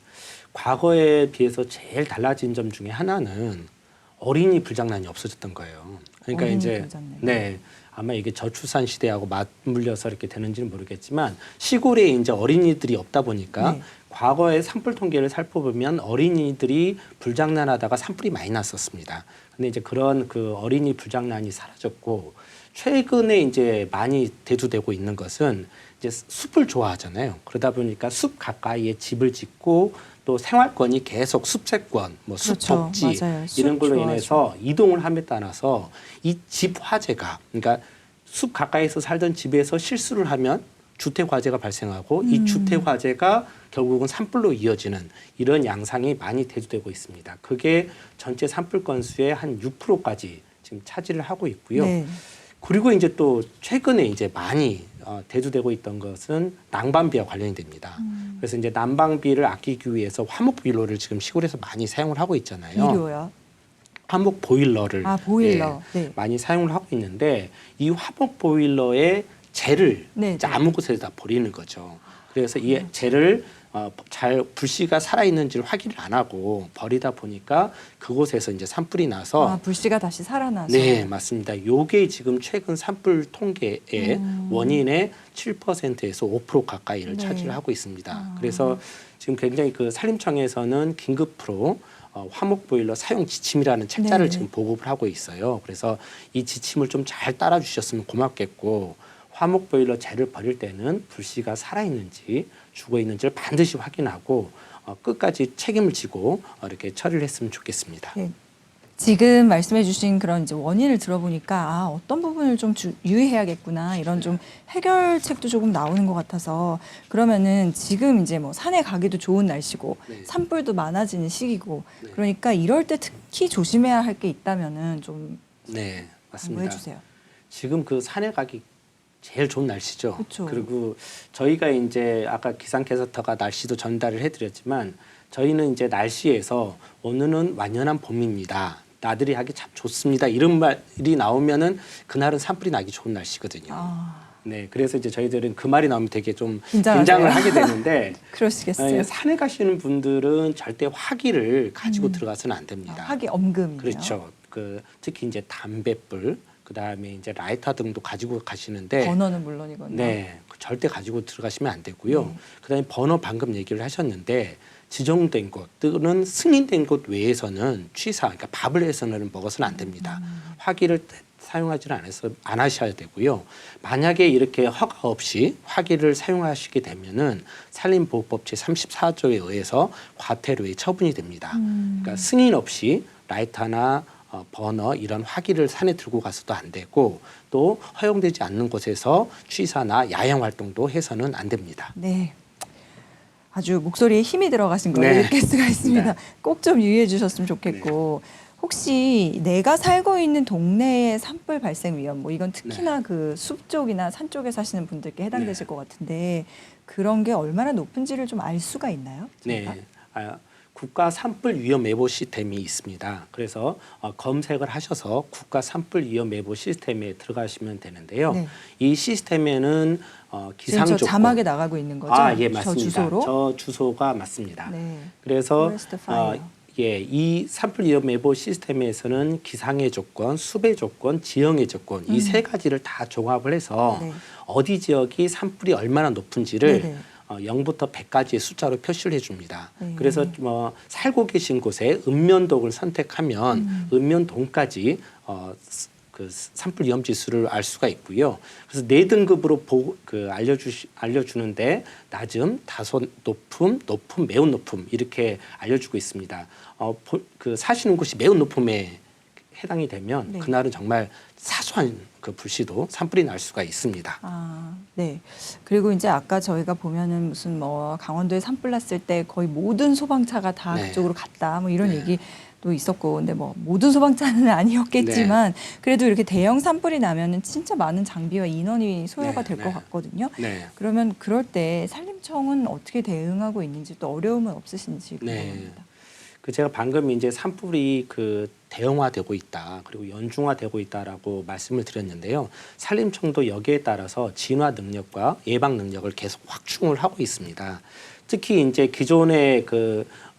과거에 비해서 제일 달라진 점 중에 하나는 어린이 불장난이 없어졌던 거예요. 그러니까 어린이 이제 불장난. 네. 아마 이게 저출산 시대하고 맞물려서 이렇게 되는지는 모르겠지만 시골에 이제 어린이들이 없다 보니까 네. 과거의 산불 통계를 살펴보면 어린이들이 불장난하다가 산불이 많이 났었습니다. 근데 이제 그런 그 어린이 불장난이 사라졌고 최근에 이제 많이 대두되고 있는 것은 이제 숲을 좋아하잖아요. 그러다 보니까 숲 가까이에 집을 짓고 또 생활권이 계속 숲세권, 뭐 그렇죠. 숲복지 맞아요. 숲 이런 걸로 좋아하죠. 인해서 이동을 함에 따라서 이 집 화재가 그러니까 숲 가까이서 살던 집에서 실수를 하면 주택 화재가 발생하고 이 주택 화재가 결국은 산불로 이어지는 이런 양상이 많이 대두되고 있습니다. 그게 전체 산불 건수의 한 6%까지 지금 차지를 하고 있고요. 네. 그리고 이제 또 최근에 이제 많이 대두되고 있던 것은 난방비와 관련이 됩니다. 그래서 이제 난방비를 아끼기 위해서 화목 보일러를 지금 시골에서 많이 사용을 하고 있잖아요. 비료요. 화목 보일러를 아, 보일러. 네. 많이 사용을 하고 있는데 이 화목 보일러의 재를 네, 이제 네. 아무 곳에다 버리는 거죠. 그래서 이 재를 잘 불씨가 살아 있는지를 확인을 안 하고 버리다 보니까 그곳에서 이제 산불이 나서 아, 불씨가 다시 살아나서. 네, 맞습니다. 요게 지금 최근 산불 통계의 원인의 7%에서 5% 가까이를 네. 차지를 하고 있습니다. 아. 그래서 지금 굉장히 그 산림청에서는 긴급으로 화목 보일러 사용 지침이라는 책자를 네. 지금 보급을 하고 있어요. 그래서 이 지침을 좀 잘 따라 주셨으면 고맙겠고 화목 보일러 재를 버릴 때는 불씨가 살아 있는지 죽어 있는지를 반드시 확인하고 끝까지 책임을 지고 이렇게 처리를 했으면 좋겠습니다. 네. 지금 말씀해주신 그런 이제 원인을 들어보니까 아, 어떤 부분을 좀 유의해야겠구나 이런 좀 해결책도 조금 나오는 것 같아서 그러면은 지금 이제 뭐 산에 가기도 좋은 날씨고 네. 산불도 많아지는 시기고 네. 그러니까 이럴 때 특히 조심해야 할 게 있다면은 좀 네, 맞습니다. 공부해 주세요. 지금 그 산에 가기 제일 좋은 날씨죠. 그쵸. 그리고 저희가 이제 아까 기상캐스터가 날씨도 전달을 해드렸지만 저희는 이제 날씨에서 오늘은 완연한 봄입니다. 나들이 하기 참 좋습니다. 이런 말이 나오면은 그날은 산불이 나기 좋은 날씨거든요. 아, 네, 그래서 이제 저희들은 그 말이 나오면 되게 좀 긴장하세요. 긴장을 하게 되는데 그러시겠어요. 산에 가시는 분들은 절대 화기를 가지고 들어가서는 안 됩니다. 하기 엄금이네요. 그렇죠. 그 특히 이제 담뱃불, 그 다음에 이제 라이터 등도 가지고 가시는데, 번호는 물론이거든요. 네, 절대 가지고 들어가시면 안 되고요. 네. 그다음에 번호 방금 얘기를 하셨는데 지정된 곳 또는 승인된 곳 외에서는 취사, 그러니까 밥을 해서는 먹어서는 안 됩니다. 화기를 사용하지는 안 하셔야 되고요. 만약에 이렇게 허가 없이 화기를 사용하시게 되면은 산림보호법 제34조에 의해서 과태료의 처분이 됩니다. 그러니까 승인 없이 라이터나 버너 이런 화기를 산에 들고 가서도 안 되고 또 허용되지 않는 곳에서 취사나 야영 활동도 해서는 안 됩니다. 네. 아주 목소리에 힘이 들어가신 걸 네. 느낄 수가 있습니다. 네. 꼭 좀 유의해 주셨으면 좋겠고 혹시 내가 살고 있는 동네의 산불 발생 위험, 뭐 이건 특히나 그 숲 쪽이나 산 쪽에 사시는 분들께 해당되실 것 같은데 그런 게 얼마나 높은지를 좀 알 수가 있나요? 저희가? 네. 국가 산불 위험 예보 시스템이 있습니다. 그래서 검색을 하셔서 국가 산불 위험 예보 시스템에 들어가시면 되는데요. 네. 이 시스템에는 기상 지금 저 조건 자막에 나가고 있는 거죠? 예, 맞습니다. 저 주소로? 저 주소가 맞습니다. 네. 그래서 Forest fire. 이 산불 위험 예보 시스템에서는 기상의 조건, 숲의 조건, 지형의 조건 이 세 가지를 다 종합을 해서 네. 어디 지역이 산불이 얼마나 높은지를 네네. 0부터 100까지의 숫자로 표시를 해줍니다. 네. 그래서 뭐 살고 계신 곳에 읍면동을 선택하면 읍면동까지 그 산불 위험 지수를 알 수가 있고요. 그래서 4등급으로 알려주는데 낮음, 다소 높음, 높음, 매우 높음 이렇게 알려주고 있습니다. 그 사시는 곳이 매우 높음에 해당이 되면 네. 그날은 정말 사소한 그 불씨도 산불이 날 수가 있습니다. 아, 네. 그리고 이제 아까 저희가 보면은 무슨 뭐 강원도에 산불 났을 때 거의 모든 소방차가 다 네. 그쪽으로 갔다 뭐 이런 네. 얘기도 있었고 근데 뭐 모든 소방차는 아니었겠지만 그래도 이렇게 대형 산불이 나면은 진짜 많은 장비와 인원이 소요가 네, 될 것 네. 같거든요. 네. 그러면 그럴 때 산림청은 어떻게 대응하고 있는지 또 어려움은 없으신지 네. 궁금합니다. 제가 방금 이제 산불이 그 대형화되고 있다 그리고 연중화되고 있다라고 말씀을 드렸는데요. 산림청도 여기에 따라서 진화 능력과 예방 능력을 계속 확충을 하고 있습니다. 특히 이제 기존의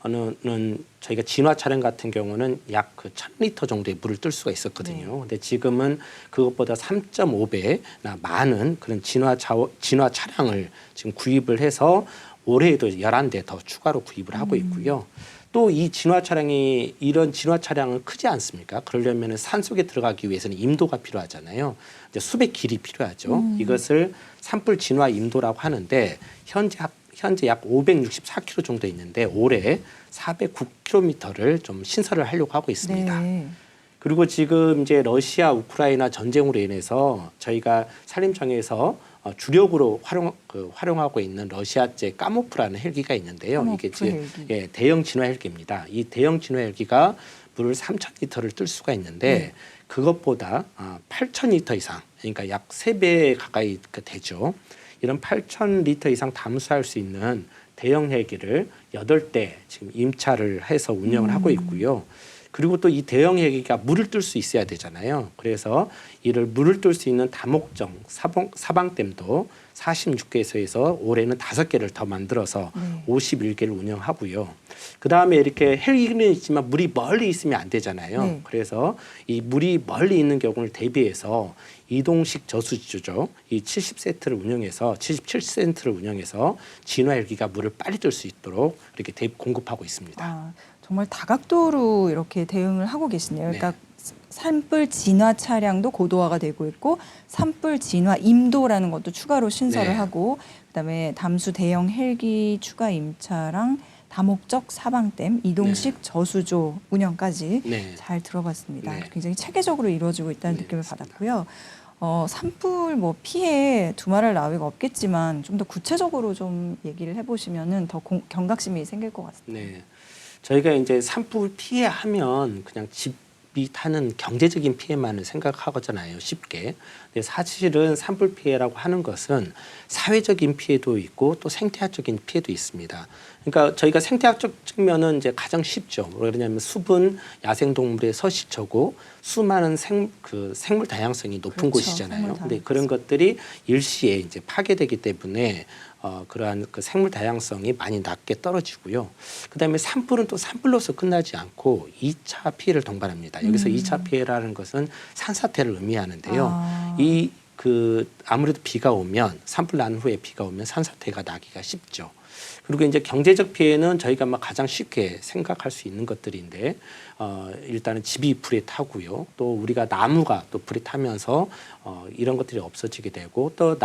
어느는 저희가 진화 차량 같은 경우는 약 1,000리터 정도의 물을 뜰 수가 있었거든요. 네. 근데 지금은 그것보다 3.5배나 많은 그런 진화 차량을 지금 구입을 해서 올해에도 11대 더 추가로 구입을 하고 있고요. 또 이 진화 차량이 이런 진화 차량은 크지 않습니까? 그러려면 산속에 들어가기 위해서는 임도가 필요하잖아요. 이제 수백 길이 필요하죠. 이것을 산불 진화 임도라고 하는데 현재 약 564km 정도 있는데 올해 409km를 좀 신설을 하려고 하고 있습니다. 네. 그리고 지금 이제 러시아 우크라이나 전쟁으로 인해서 저희가 산림청에서 주력으로 활용하고 있는 러시아제 까모프라는 헬기가 있는데요. 까모프 이게 지금 헬기. 대형 진화 헬기입니다. 이 대형 진화 헬기가 물을 3,000리터를 뜰 수가 있는데 그것보다 8,000리터 이상, 그러니까 약 3배 가까이 되죠. 이런 8,000리터 이상 담수할 수 있는 대형 헬기를 8대 지금 임차를 해서 운영을 하고 있고요. 그리고 또 이 대형 헬기가 물을 뜰 수 있어야 되잖아요. 그래서 이를 물을 뜰 수 있는 다목적 사방댐도 46개소에서 올해는 5개를 더 만들어서 51개를 운영하고요. 그다음에 이렇게 헬기는 있지만 물이 멀리 있으면 안 되잖아요. 네. 그래서 이 물이 멀리 있는 경우를 대비해서 이동식 저수지죠. 이 70세트를 운영해서 77센트를 운영해서 진화 헬기가 물을 빨리 뜰 수 있도록 이렇게 공급하고 있습니다. 아, 정말 다각도로 이렇게 대응을 하고 계시네요. 네. 그러니까 산불 진화 차량도 고도화가 되고 있고 산불 진화 임도라는 것도 추가로 신설을 네. 하고 그다음에 담수 대형 헬기 추가 임차랑 다목적 사방댐 이동식 저수조 운영까지 네. 잘 들어봤습니다. 네. 굉장히 체계적으로 이루어지고 있다는 네, 느낌을 맞습니다. 받았고요. 산불 뭐 피해 두말할 나위가 없겠지만 좀 더 구체적으로 좀 얘기를 해보시면은 더 경각심이 생길 것 같습니다. 네. 저희가 이제 산불 피해하면 그냥 집이 타는 경제적인 피해만을 생각하잖아요. 쉽게. 근데 사실은 산불 피해라고 하는 것은 사회적인 피해도 있고 또 생태학적인 피해도 있습니다. 그러니까 저희가 생태학적 측면은 이제 가장 쉽죠. 왜냐하면 숲은 야생동물의 서식처고 수많은 생물 다양성이 높은 그렇죠. 곳이잖아요. 생물 근데 다양성. 그런 것들이 일시에 이제 파괴되기 때문에 그러한 그 생물 다양성이 많이 낮게 떨어지고요. 그다음에 산불은 또 산불로서 끝나지 않고 2차 피해를 동반합니다. 여기서 2차 피해라는 것은 산사태를 의미하는데요. 아무래도 비가 오면 산불 난 후에 비가 오면 산사태가 나기가 쉽죠. 그리고 이제 경제적 피해는 저희가 가장 쉽게 생각할 수 있는 것들인데 일단은 집이 불에 타고요. 또 우리가 나무가 또 불에 타면서 이런 것들이 없어지게 되고 또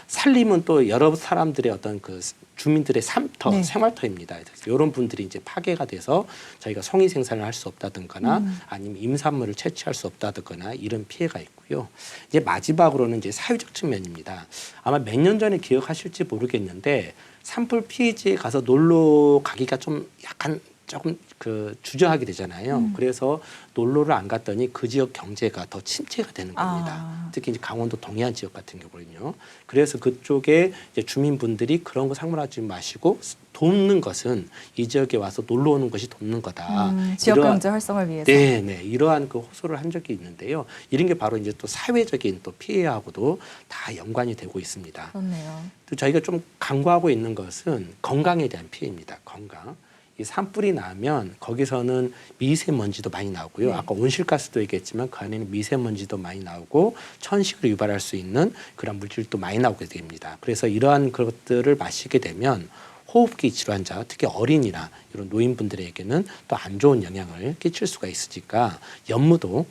산림은 또 여러 사람들의 어떤 그 주민들의 삶터, 네. 생활터입니다. 이런 분들이 이제 파괴가 돼서 저희가 송이 생산을 할 수 없다든거나 아니면 임산물을 채취할 수 없다든거나 이런 피해가 있고요. 이제 마지막으로는 이제 사회적 측면입니다. 아마 몇 년 전에 기억하실지 모르겠는데 산불 피해지에 가서 놀러 가기가 좀 약간 조금 주저하게 되잖아요. 그래서 놀러를 안 갔더니 그 지역 경제가 더 침체가 되는 겁니다. 특히 이제 강원도 동해안 지역 같은 경우는요. 그래서 그쪽에 이제 주민분들이 그런 거 상관하지 마시고 돕는 것은 이 지역에 와서 놀러 오는 것이 돕는 거다. 지역 경제 활성화를 위해서. 네, 이러한 그 호소를 한 적이 있는데요. 이런 게 바로 이제 또 사회적인 또 피해하고도 다 연관이 되고 있습니다. 그렇네요. 또 저희가 좀 강구하고 있는 것은 건강에 대한 피해입니다. 건강. 이 산불이 나면 거기서는 미세먼지도 많이 나오고요. 네. 아까 온실가스도 얘기했지만 그 안에는 미세먼지도 많이 나오고 천식을 유발할 수 있는 그런 물질도 많이 나오게 됩니다. 그래서 이러한 것들을 마시게 되면 호흡기 질환자, 특히 어린이나 이런 노인분들에게는 또 안 좋은 영향을 끼칠 수가 있으니까 연기도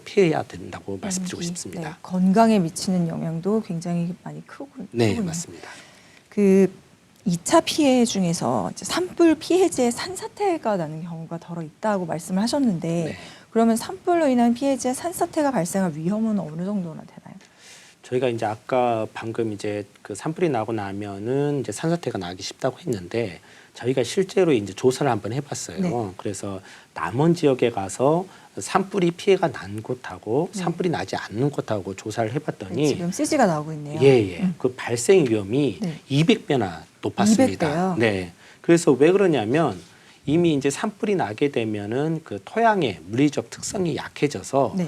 피해야 된다고 말씀드리고 싶습니다. 네, 건강에 미치는 영향도 굉장히 많이 크군요. 네, 맞습니다. 2차 피해 중에서 이제 산불 피해지에 산사태가 나는 경우가 덜어 있다고 말씀을 하셨는데 네. 그러면 산불로 인한 피해지에 산사태가 발생할 위험은 어느 정도나 되나요? 저희가 이제 아까 방금 이제 그 산불이 나고 나면은 이제 산사태가 나기 쉽다고 했는데 저희가 실제로 이제 조사를 한번 해봤어요. 네. 그래서 남원 지역에 가서 산불이 피해가 난 곳하고 산불이 나지 않는 곳하고 조사를 해봤더니 네, 지금 CG가 나오고 있네요. 그 발생 위험이 네. 200배나 높았습니다. 200배요? 네. 그래서 왜 그러냐면 이미 이제 산불이 나게 되면은 그 토양의 물리적 특성이 약해져서 네.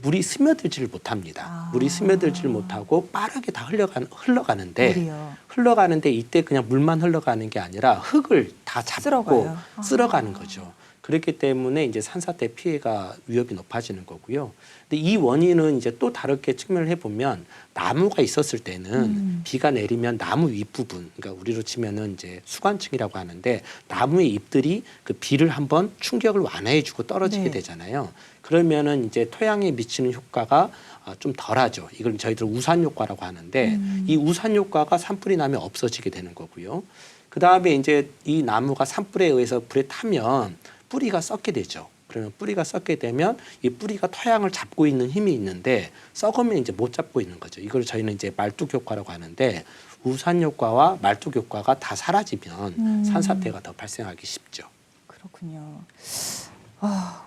물이 스며들지를 못합니다. 물이 스며들지를 못하고 빠르게 다 흘러가는데 물이요. 흘러가는데 이때 그냥 물만 흘러가는 게 아니라 흙을 다 잡고 쓸어가요. 쓸어가는 거죠. 그렇기 때문에 이제 산사태 피해가 위협이 높아지는 거고요. 근데 이 원인은 이제 또 다르게 측면을 해보면 나무가 있었을 때는 비가 내리면 나무 윗부분, 그러니까 우리로 치면은 이제 수관층이라고 하는데 나무의 잎들이 그 비를 한번 충격을 완화해주고 떨어지게 네. 되잖아요. 그러면은 이제 토양에 미치는 효과가 좀 덜하죠. 이걸 저희들 우산 효과라고 하는데 이 우산 효과가 산불이 나면 없어지게 되는 거고요. 그 다음에 이제 이 나무가 산불에 의해서 불에 타면 뿌리가 썩게 되죠. 그러면 뿌리가 썩게 되면 이 뿌리가 토양을 잡고 있는 힘이 있는데 썩으면 이제 못 잡고 있는 거죠. 이걸 저희는 이제 말뚝 효과라고 하는데 우산 효과와 말뚝 효과가 다 사라지면 산사태가 더 발생하기 쉽죠. 그렇군요.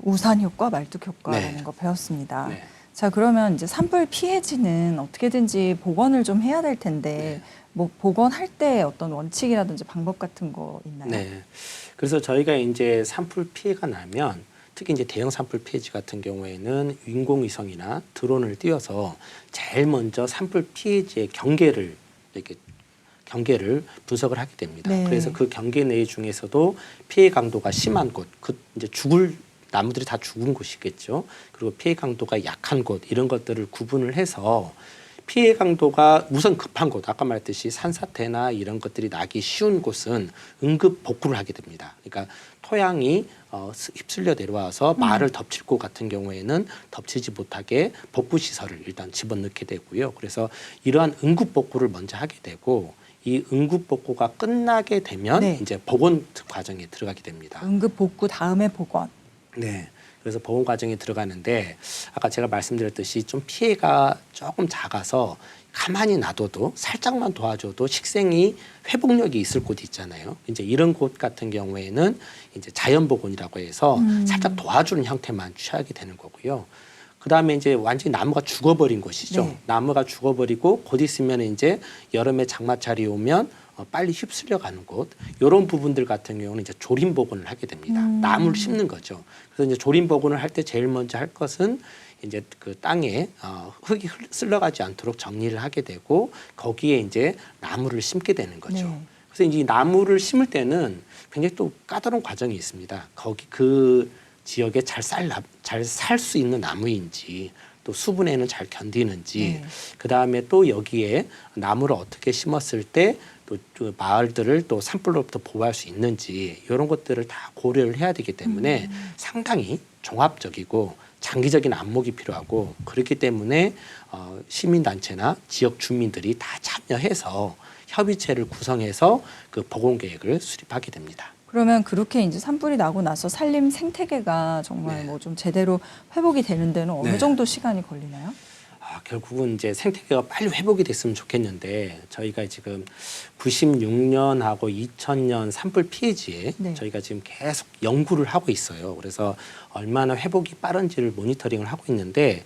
우산 효과, 말뚝 효과라는 네. 거 배웠습니다. 네. 자, 그러면 이제 산불 피해지는 어떻게든지 복원을 좀 해야 될 텐데 뭐 복원할 때 어떤 원칙이라든지 방법 같은 거 있나요? 네. 그래서 저희가 이제 산불 피해가 나면 특히 이제 대형 산불 피해지 같은 경우에는 인공위성이나 드론을 띄워서 제일 먼저 산불 피해지의 경계를 분석을 하게 됩니다. 네. 그래서 그 경계 내에 중에서도 피해 강도가 심한 곳, 그 이제 나무들이 다 죽은 곳이겠죠. 그리고 피해 강도가 약한 곳 이런 것들을 구분을 해서 피해 강도가 우선 급한 곳, 아까 말했듯이 산사태나 이런 것들이 나기 쉬운 곳은 응급 복구를 하게 됩니다. 그러니까 토양이 휩쓸려 내려와서 마을을 덮칠 곳 같은 경우에는 덮치지 못하게 복구 시설을 일단 집어넣게 되고요. 그래서 이러한 응급 복구를 먼저 하게 되고 이 응급 복구가 끝나게 되면 네. 이제 복원 과정에 들어가게 됩니다. 응급 복구 다음에 복원. 네. 그래서 보험 과정에 들어가는데 아까 제가 말씀드렸듯이 좀 피해가 조금 작아서 가만히 놔둬도 살짝만 도와줘도 식생이 회복력이 있을 곳이 있잖아요. 이제 이런 곳 같은 경우에는 이제 자연복원이라고 해서 살짝 도와주는 형태만 취하게 되는 거고요. 그 다음에 이제 완전히 나무가 죽어버린 곳이죠. 네. 나무가 죽어버리고 곧 있으면 이제 여름에 장마철이 오면 빨리 휩쓸려 가는 곳, 이런 부분들 같은 경우는 이제 조림 복원을 하게 됩니다. 나무를 심는 거죠. 그래서 이제 조림 복원을 할 때 제일 먼저 할 것은 이제 그 땅에 흙이 쓸려가지 않도록 정리를 하게 되고 거기에 이제 나무를 심게 되는 거죠. 네. 그래서 이제 이 나무를 심을 때는 굉장히 또 까다로운 과정이 있습니다. 거기 그 지역에 잘 살 수 있는 나무인지 또 수분에는 잘 견디는지 네. 그 다음에 또 여기에 나무를 어떻게 심었을 때 또 마을들을 또 산불로부터 보호할 수 있는지 이런 것들을 다 고려를 해야 되기 때문에 상당히 종합적이고 장기적인 안목이 필요하고 그렇기 때문에 시민단체나 지역 주민들이 다 참여해서 협의체를 구성해서 그 복원 계획을 수립하게 됩니다. 그러면 그렇게 이제 산불이 나고 나서 산림 생태계가 정말 네. 뭐 좀 제대로 회복이 되는 데는 어느 네. 정도 시간이 걸리나요? 결국은 이제 생태계가 빨리 회복이 됐으면 좋겠는데 저희가 지금 96년하고 2000년 산불 피해지에 네. 저희가 지금 계속 연구를 하고 있어요. 그래서 얼마나 회복이 빠른지를 모니터링을 하고 있는데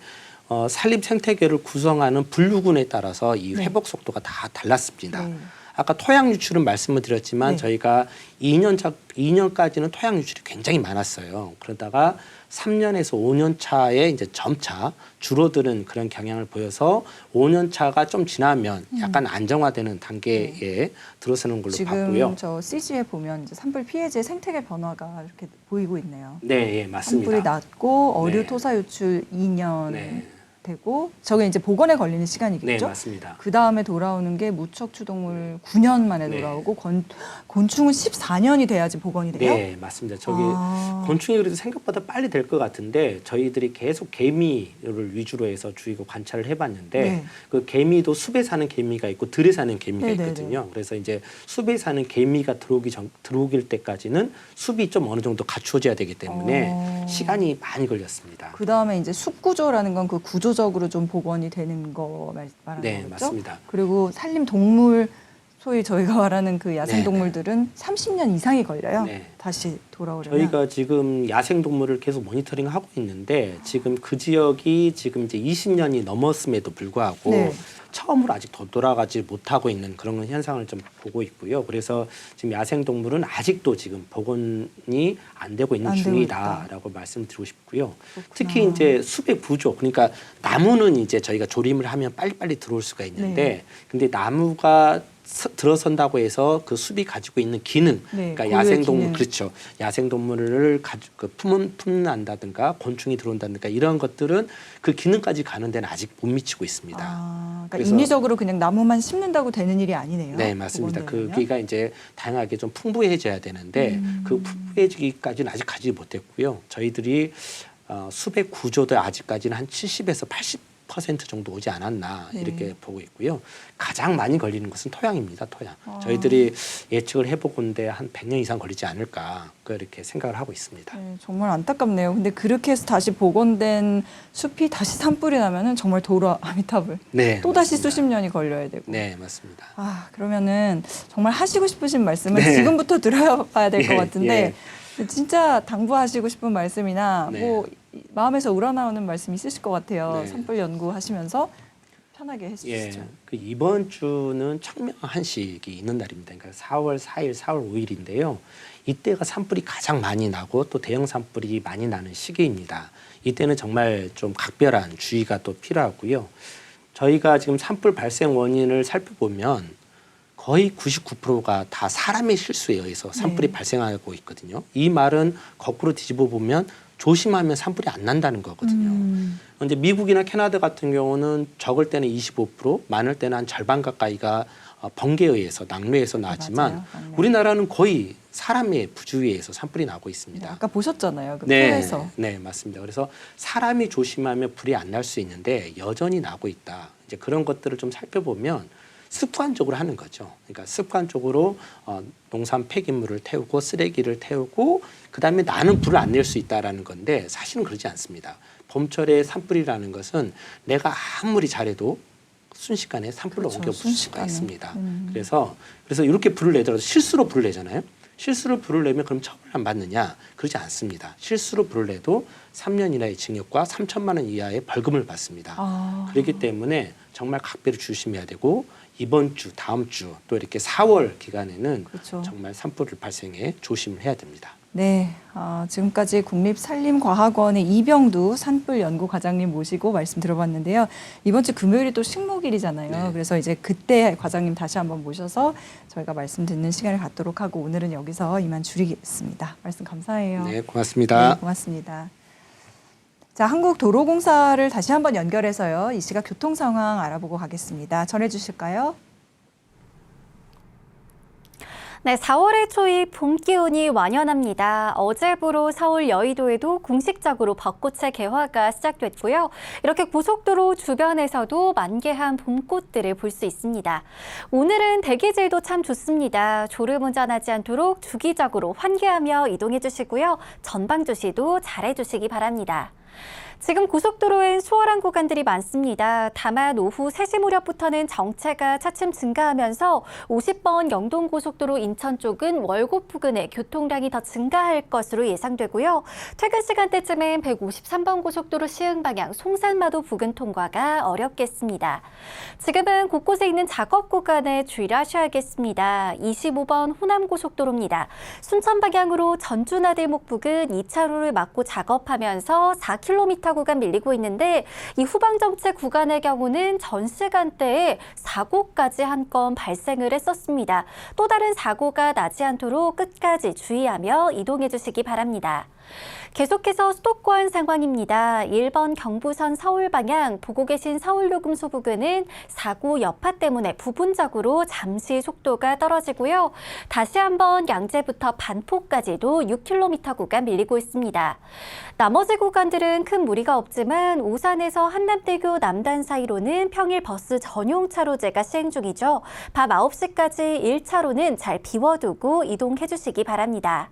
산림 생태계를 구성하는 분류군에 따라서 이 네. 회복 속도가 다 달랐습니다. 네. 아까 토양 유출은 말씀을 드렸지만 네. 저희가 2년까지는 토양 유출이 굉장히 많았어요. 그러다가 3년에서 5년 차에 이제 점차 줄어드는 그런 경향을 보여서 5년 차가 좀 지나면 약간 안정화되는 단계에 들어서는 걸로 지금 봤고요. 저 CG에 보면 이제 산불 피해지의 생태계 변화가 이렇게 보이고 있네요. 네, 예, 맞습니다. 산불이 났고 어류 네. 토사 유출 2년 네. 되고 저게 이제 복원에 걸리는 네, 시간이겠죠? 맞습니다. 그 다음에 돌아오는 게 무척 추동물 9년 만에 네. 돌아오고 곤충은 14년이 돼야지 복원이 돼요? 네, 맞습니다. 저기 아. 곤충이 그래도 생각보다 빨리 될 것 같은데 저희들이 계속 개미를 위주로 해서 주의고 관찰을 해봤는데 네. 그 개미도 숲에 사는 개미가 있고 들에 사는 개미가 네네네. 있거든요. 그래서 이제 숲에 사는 개미가 들어오길 때까지는 숲이 좀 어느 정도 갖추어져야 되기 때문에 시간이 많이 걸렸습니다. 그 다음에 이제 숲 구조라는 건 그 구조적으로 좀 복원이 되는 거 말하는 네, 거겠죠? 맞습니다. 그리고 산림 동물 소위 저희가 말하는 그 야생동물들은 30년 이상이 걸려요. 네. 다시 돌아오려면. 저희가 지금 야생동물을 계속 모니터링하고 있는데 지금 그 지역이 지금 이제 20년이 넘었음에도 불구하고 네. 처음으로 아직 돌아가지 못하고 있는 그런 현상을 좀 보고 있고요. 그래서 지금 야생동물은 아직도 지금 복원이 안 되고 있는 안 되고 중이다라고 말씀드리고 싶고요. 그렇구나. 특히 이제 숲의 구조, 그러니까 나무는 이제 저희가 조림을 하면 빨리빨리 들어올 수가 있는데 네. 근데 나무가 들어선다고 해서 그 숲이 가지고 있는 기능, 네, 그러니까 고유의 야생동물 기능. 그렇죠. 야생동물을 품는다든가 곤충이 들어온다든가 이런 것들은 그 기능까지 가는 데는 아직 못 미치고 있습니다. 그러니까 그래서- 인위적으로 그냥 나무만 심는다고 되는 일이 아니네요. 네, 맞습니다. 복원되려면. 그기가 이제 다양하게 좀 풍부해져야 되는데 그 풍부해지기까지는 아직 가지 못했고요. 저희들이 숲의 구조도 아직까지는 한 70에서 80% 정도 오지 않았나 네. 이렇게 보고 있고요. 가장 많이 걸리는 것은 토양입니다. 토양. 저희들이 예측을 해보건데 한 100년 이상 걸리지 않을까 그렇게 생각을 하고 있습니다. 네, 정말 안타깝네요. 근데 그렇게 해서 다시 복원된 숲이 다시 산불이 나면은 정말 도로 아미타불. 네, 또 다시 맞습니다. 수십 년이 걸려야 되고. 네, 맞습니다. 그러면은 정말 하시고 싶으신 말씀은 네. 지금부터 들어봐야 될 것 예, 같은데 진짜 당부하시고 싶은 말씀이나 네. 뭐 마음에서 우러나오는 말씀 있으실 것 같아요. 네. 산불 연구하시면서 편하게 예, 해주시죠. 그 이번 주는 청명한식이 있는 날입니다. 그러니까 4월 4일, 4월 5일인데요. 이때가 산불이 가장 많이 나고 또 대형 산불이 많이 나는 시기입니다. 이때는 정말 좀 각별한 주의가 또 필요하고요. 저희가 지금 산불 발생 원인을 살펴보면 거의 99%가 다 사람의 실수에 의해서 산불이 네. 발생하고 있거든요. 이 말은 거꾸로 뒤집어 보면 조심하면 산불이 안 난다는 거거든요. 근데 미국이나 캐나다 같은 경우는 적을 때는 25%, 많을 때는 한 절반 가까이가 번개에 의해서 낙뢰에서 나지만 맞아요. 낙뢰. 우리나라는 거의 사람의 부주의에 의해서 산불이 나고 있습니다. 네, 아까 보셨잖아요. 그 네, 표에서. 네, 맞습니다. 그래서 사람이 조심하면 불이 안 날 수 있는데 여전히 나고 있다. 이제 그런 것들을 좀 살펴보면 습관적으로 하는 거죠. 그러니까 습관적으로 농산 폐기물을 태우고 쓰레기를 태우고 그다음에 나는 불을 안 낼 수 있다라는 건데 사실은 그러지 않습니다. 봄철에 산불이라는 것은 내가 아무리 잘해도 순식간에 산불로 그렇죠, 옮겨 붙을 수가 순식간에. 있습니다. 그래서 이렇게 불을 내더라도 실수로 불을 내잖아요. 실수로 불을 내면 그럼 처벌 안 받느냐? 그러지 않습니다. 실수로 불을 내도 3년 이하의 징역과 3천만 원 이하의 벌금을 받습니다. 그렇기 때문에 정말 각별히 조심해야 되고 이번 주, 다음 주 또 이렇게 4월 기간에는 그렇죠. 정말 산불 발생에 조심을 해야 됩니다. 네, 지금까지 국립산림과학원의 이병두 산불연구과장님 모시고 말씀 들어봤는데요. 이번 주 금요일이 또 식목일이잖아요. 네. 그래서 이제 그때 과장님 다시 한번 모셔서 저희가 말씀 듣는 시간을 갖도록 하고 오늘은 여기서 이만 줄이겠습니다. 말씀 감사해요. 네, 고맙습니다. 네, 고맙습니다. 자, 한국도로공사를 다시 한번 연결해서요. 이 시각 교통 상황 알아보고 가겠습니다. 전해주실까요? 네, 4월의 초입 봄 기운이 완연합니다. 어제부로 서울 여의도에도 공식적으로 벚꽃의 개화가 시작됐고요. 이렇게 고속도로 주변에서도 만개한 봄꽃들을 볼 수 있습니다. 오늘은 대기질도 참 좋습니다. 졸음운전하지 않도록 주기적으로 환기하며 이동해 주시고요. 전방 주시도 잘해 주시기 바랍니다. 지금 고속도로엔 수월한 구간들이 많습니다. 다만 오후 3시 무렵부터는 정체가 차츰 증가하면서 50번 영동고속도로 인천 쪽은 월곶 부근에 교통량이 더 증가할 것으로 예상되고요. 퇴근 시간대쯤엔 153번 고속도로 시흥 방향 송산마도 부근 통과가 어렵겠습니다. 지금은 곳곳에 있는 작업 구간에 주의를 하셔야겠습니다. 25번 호남고속도로입니다. 순천 방향으로 전주나들목 부근 2차로를 막고 작업하면서 4km 구간 밀리고 있는데 이 후방정체 구간의 경우는 전 시간대에 사고까지 한 건 발생을 했었습니다. 또 다른 사고가 나지 않도록 끝까지 주의하며 이동해 주시기 바랍니다. 계속해서 수도권 상황입니다. 1번 경부선 서울 방향 보고 계신 서울요금소 부근은 사고 여파 때문에 부분적으로 잠시 속도가 떨어지고요. 다시 한번 양재부터 반포까지도 6km 구간 밀리고 있습니다. 나머지 구간들은 큰 무리가 없지만 오산에서 한남대교 남단 사이로는 평일 버스 전용 차로제가 시행 중이죠. 밤 9시까지 1차로는 잘 비워두고 이동해 주시기 바랍니다.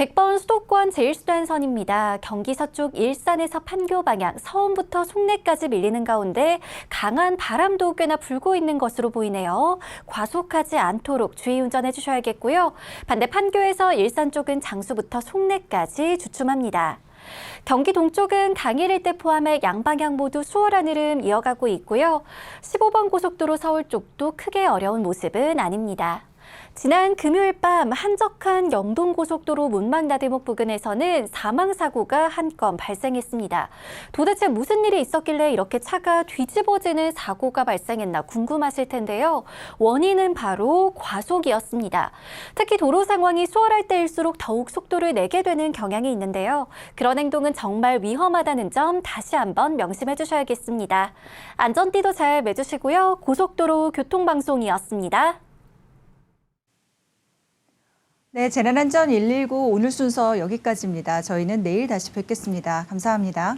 100번 수도권 제1수단선입니다. 경기 서쪽 일산에서 판교 방향, 서운부터 송내까지 밀리는 가운데 강한 바람도 꽤나 불고 있는 것으로 보이네요. 과속하지 않도록 주의 운전해 주셔야겠고요. 반대 판교에서 일산 쪽은 장수부터 송내까지 주춤합니다. 경기 동쪽은 강일 일대 포함해 양방향 모두 수월한 흐름 이어가고 있고요. 15번 고속도로 서울 쪽도 크게 어려운 모습은 아닙니다. 지난 금요일 밤 한적한 영동고속도로 문망나들목 부근에서는 사망사고가 한 건 발생했습니다. 도대체 무슨 일이 있었길래 이렇게 차가 뒤집어지는 사고가 발생했나 궁금하실 텐데요. 원인은 바로 과속이었습니다. 특히 도로 상황이 수월할 때일수록 더욱 속도를 내게 되는 경향이 있는데요. 그런 행동은 정말 위험하다는 점 다시 한번 명심해 주셔야겠습니다. 안전띠도 잘 매주시고요. 고속도로 교통방송이었습니다. 네, 재난안전 119 오늘 순서 여기까지입니다. 저희는 내일 다시 뵙겠습니다. 감사합니다.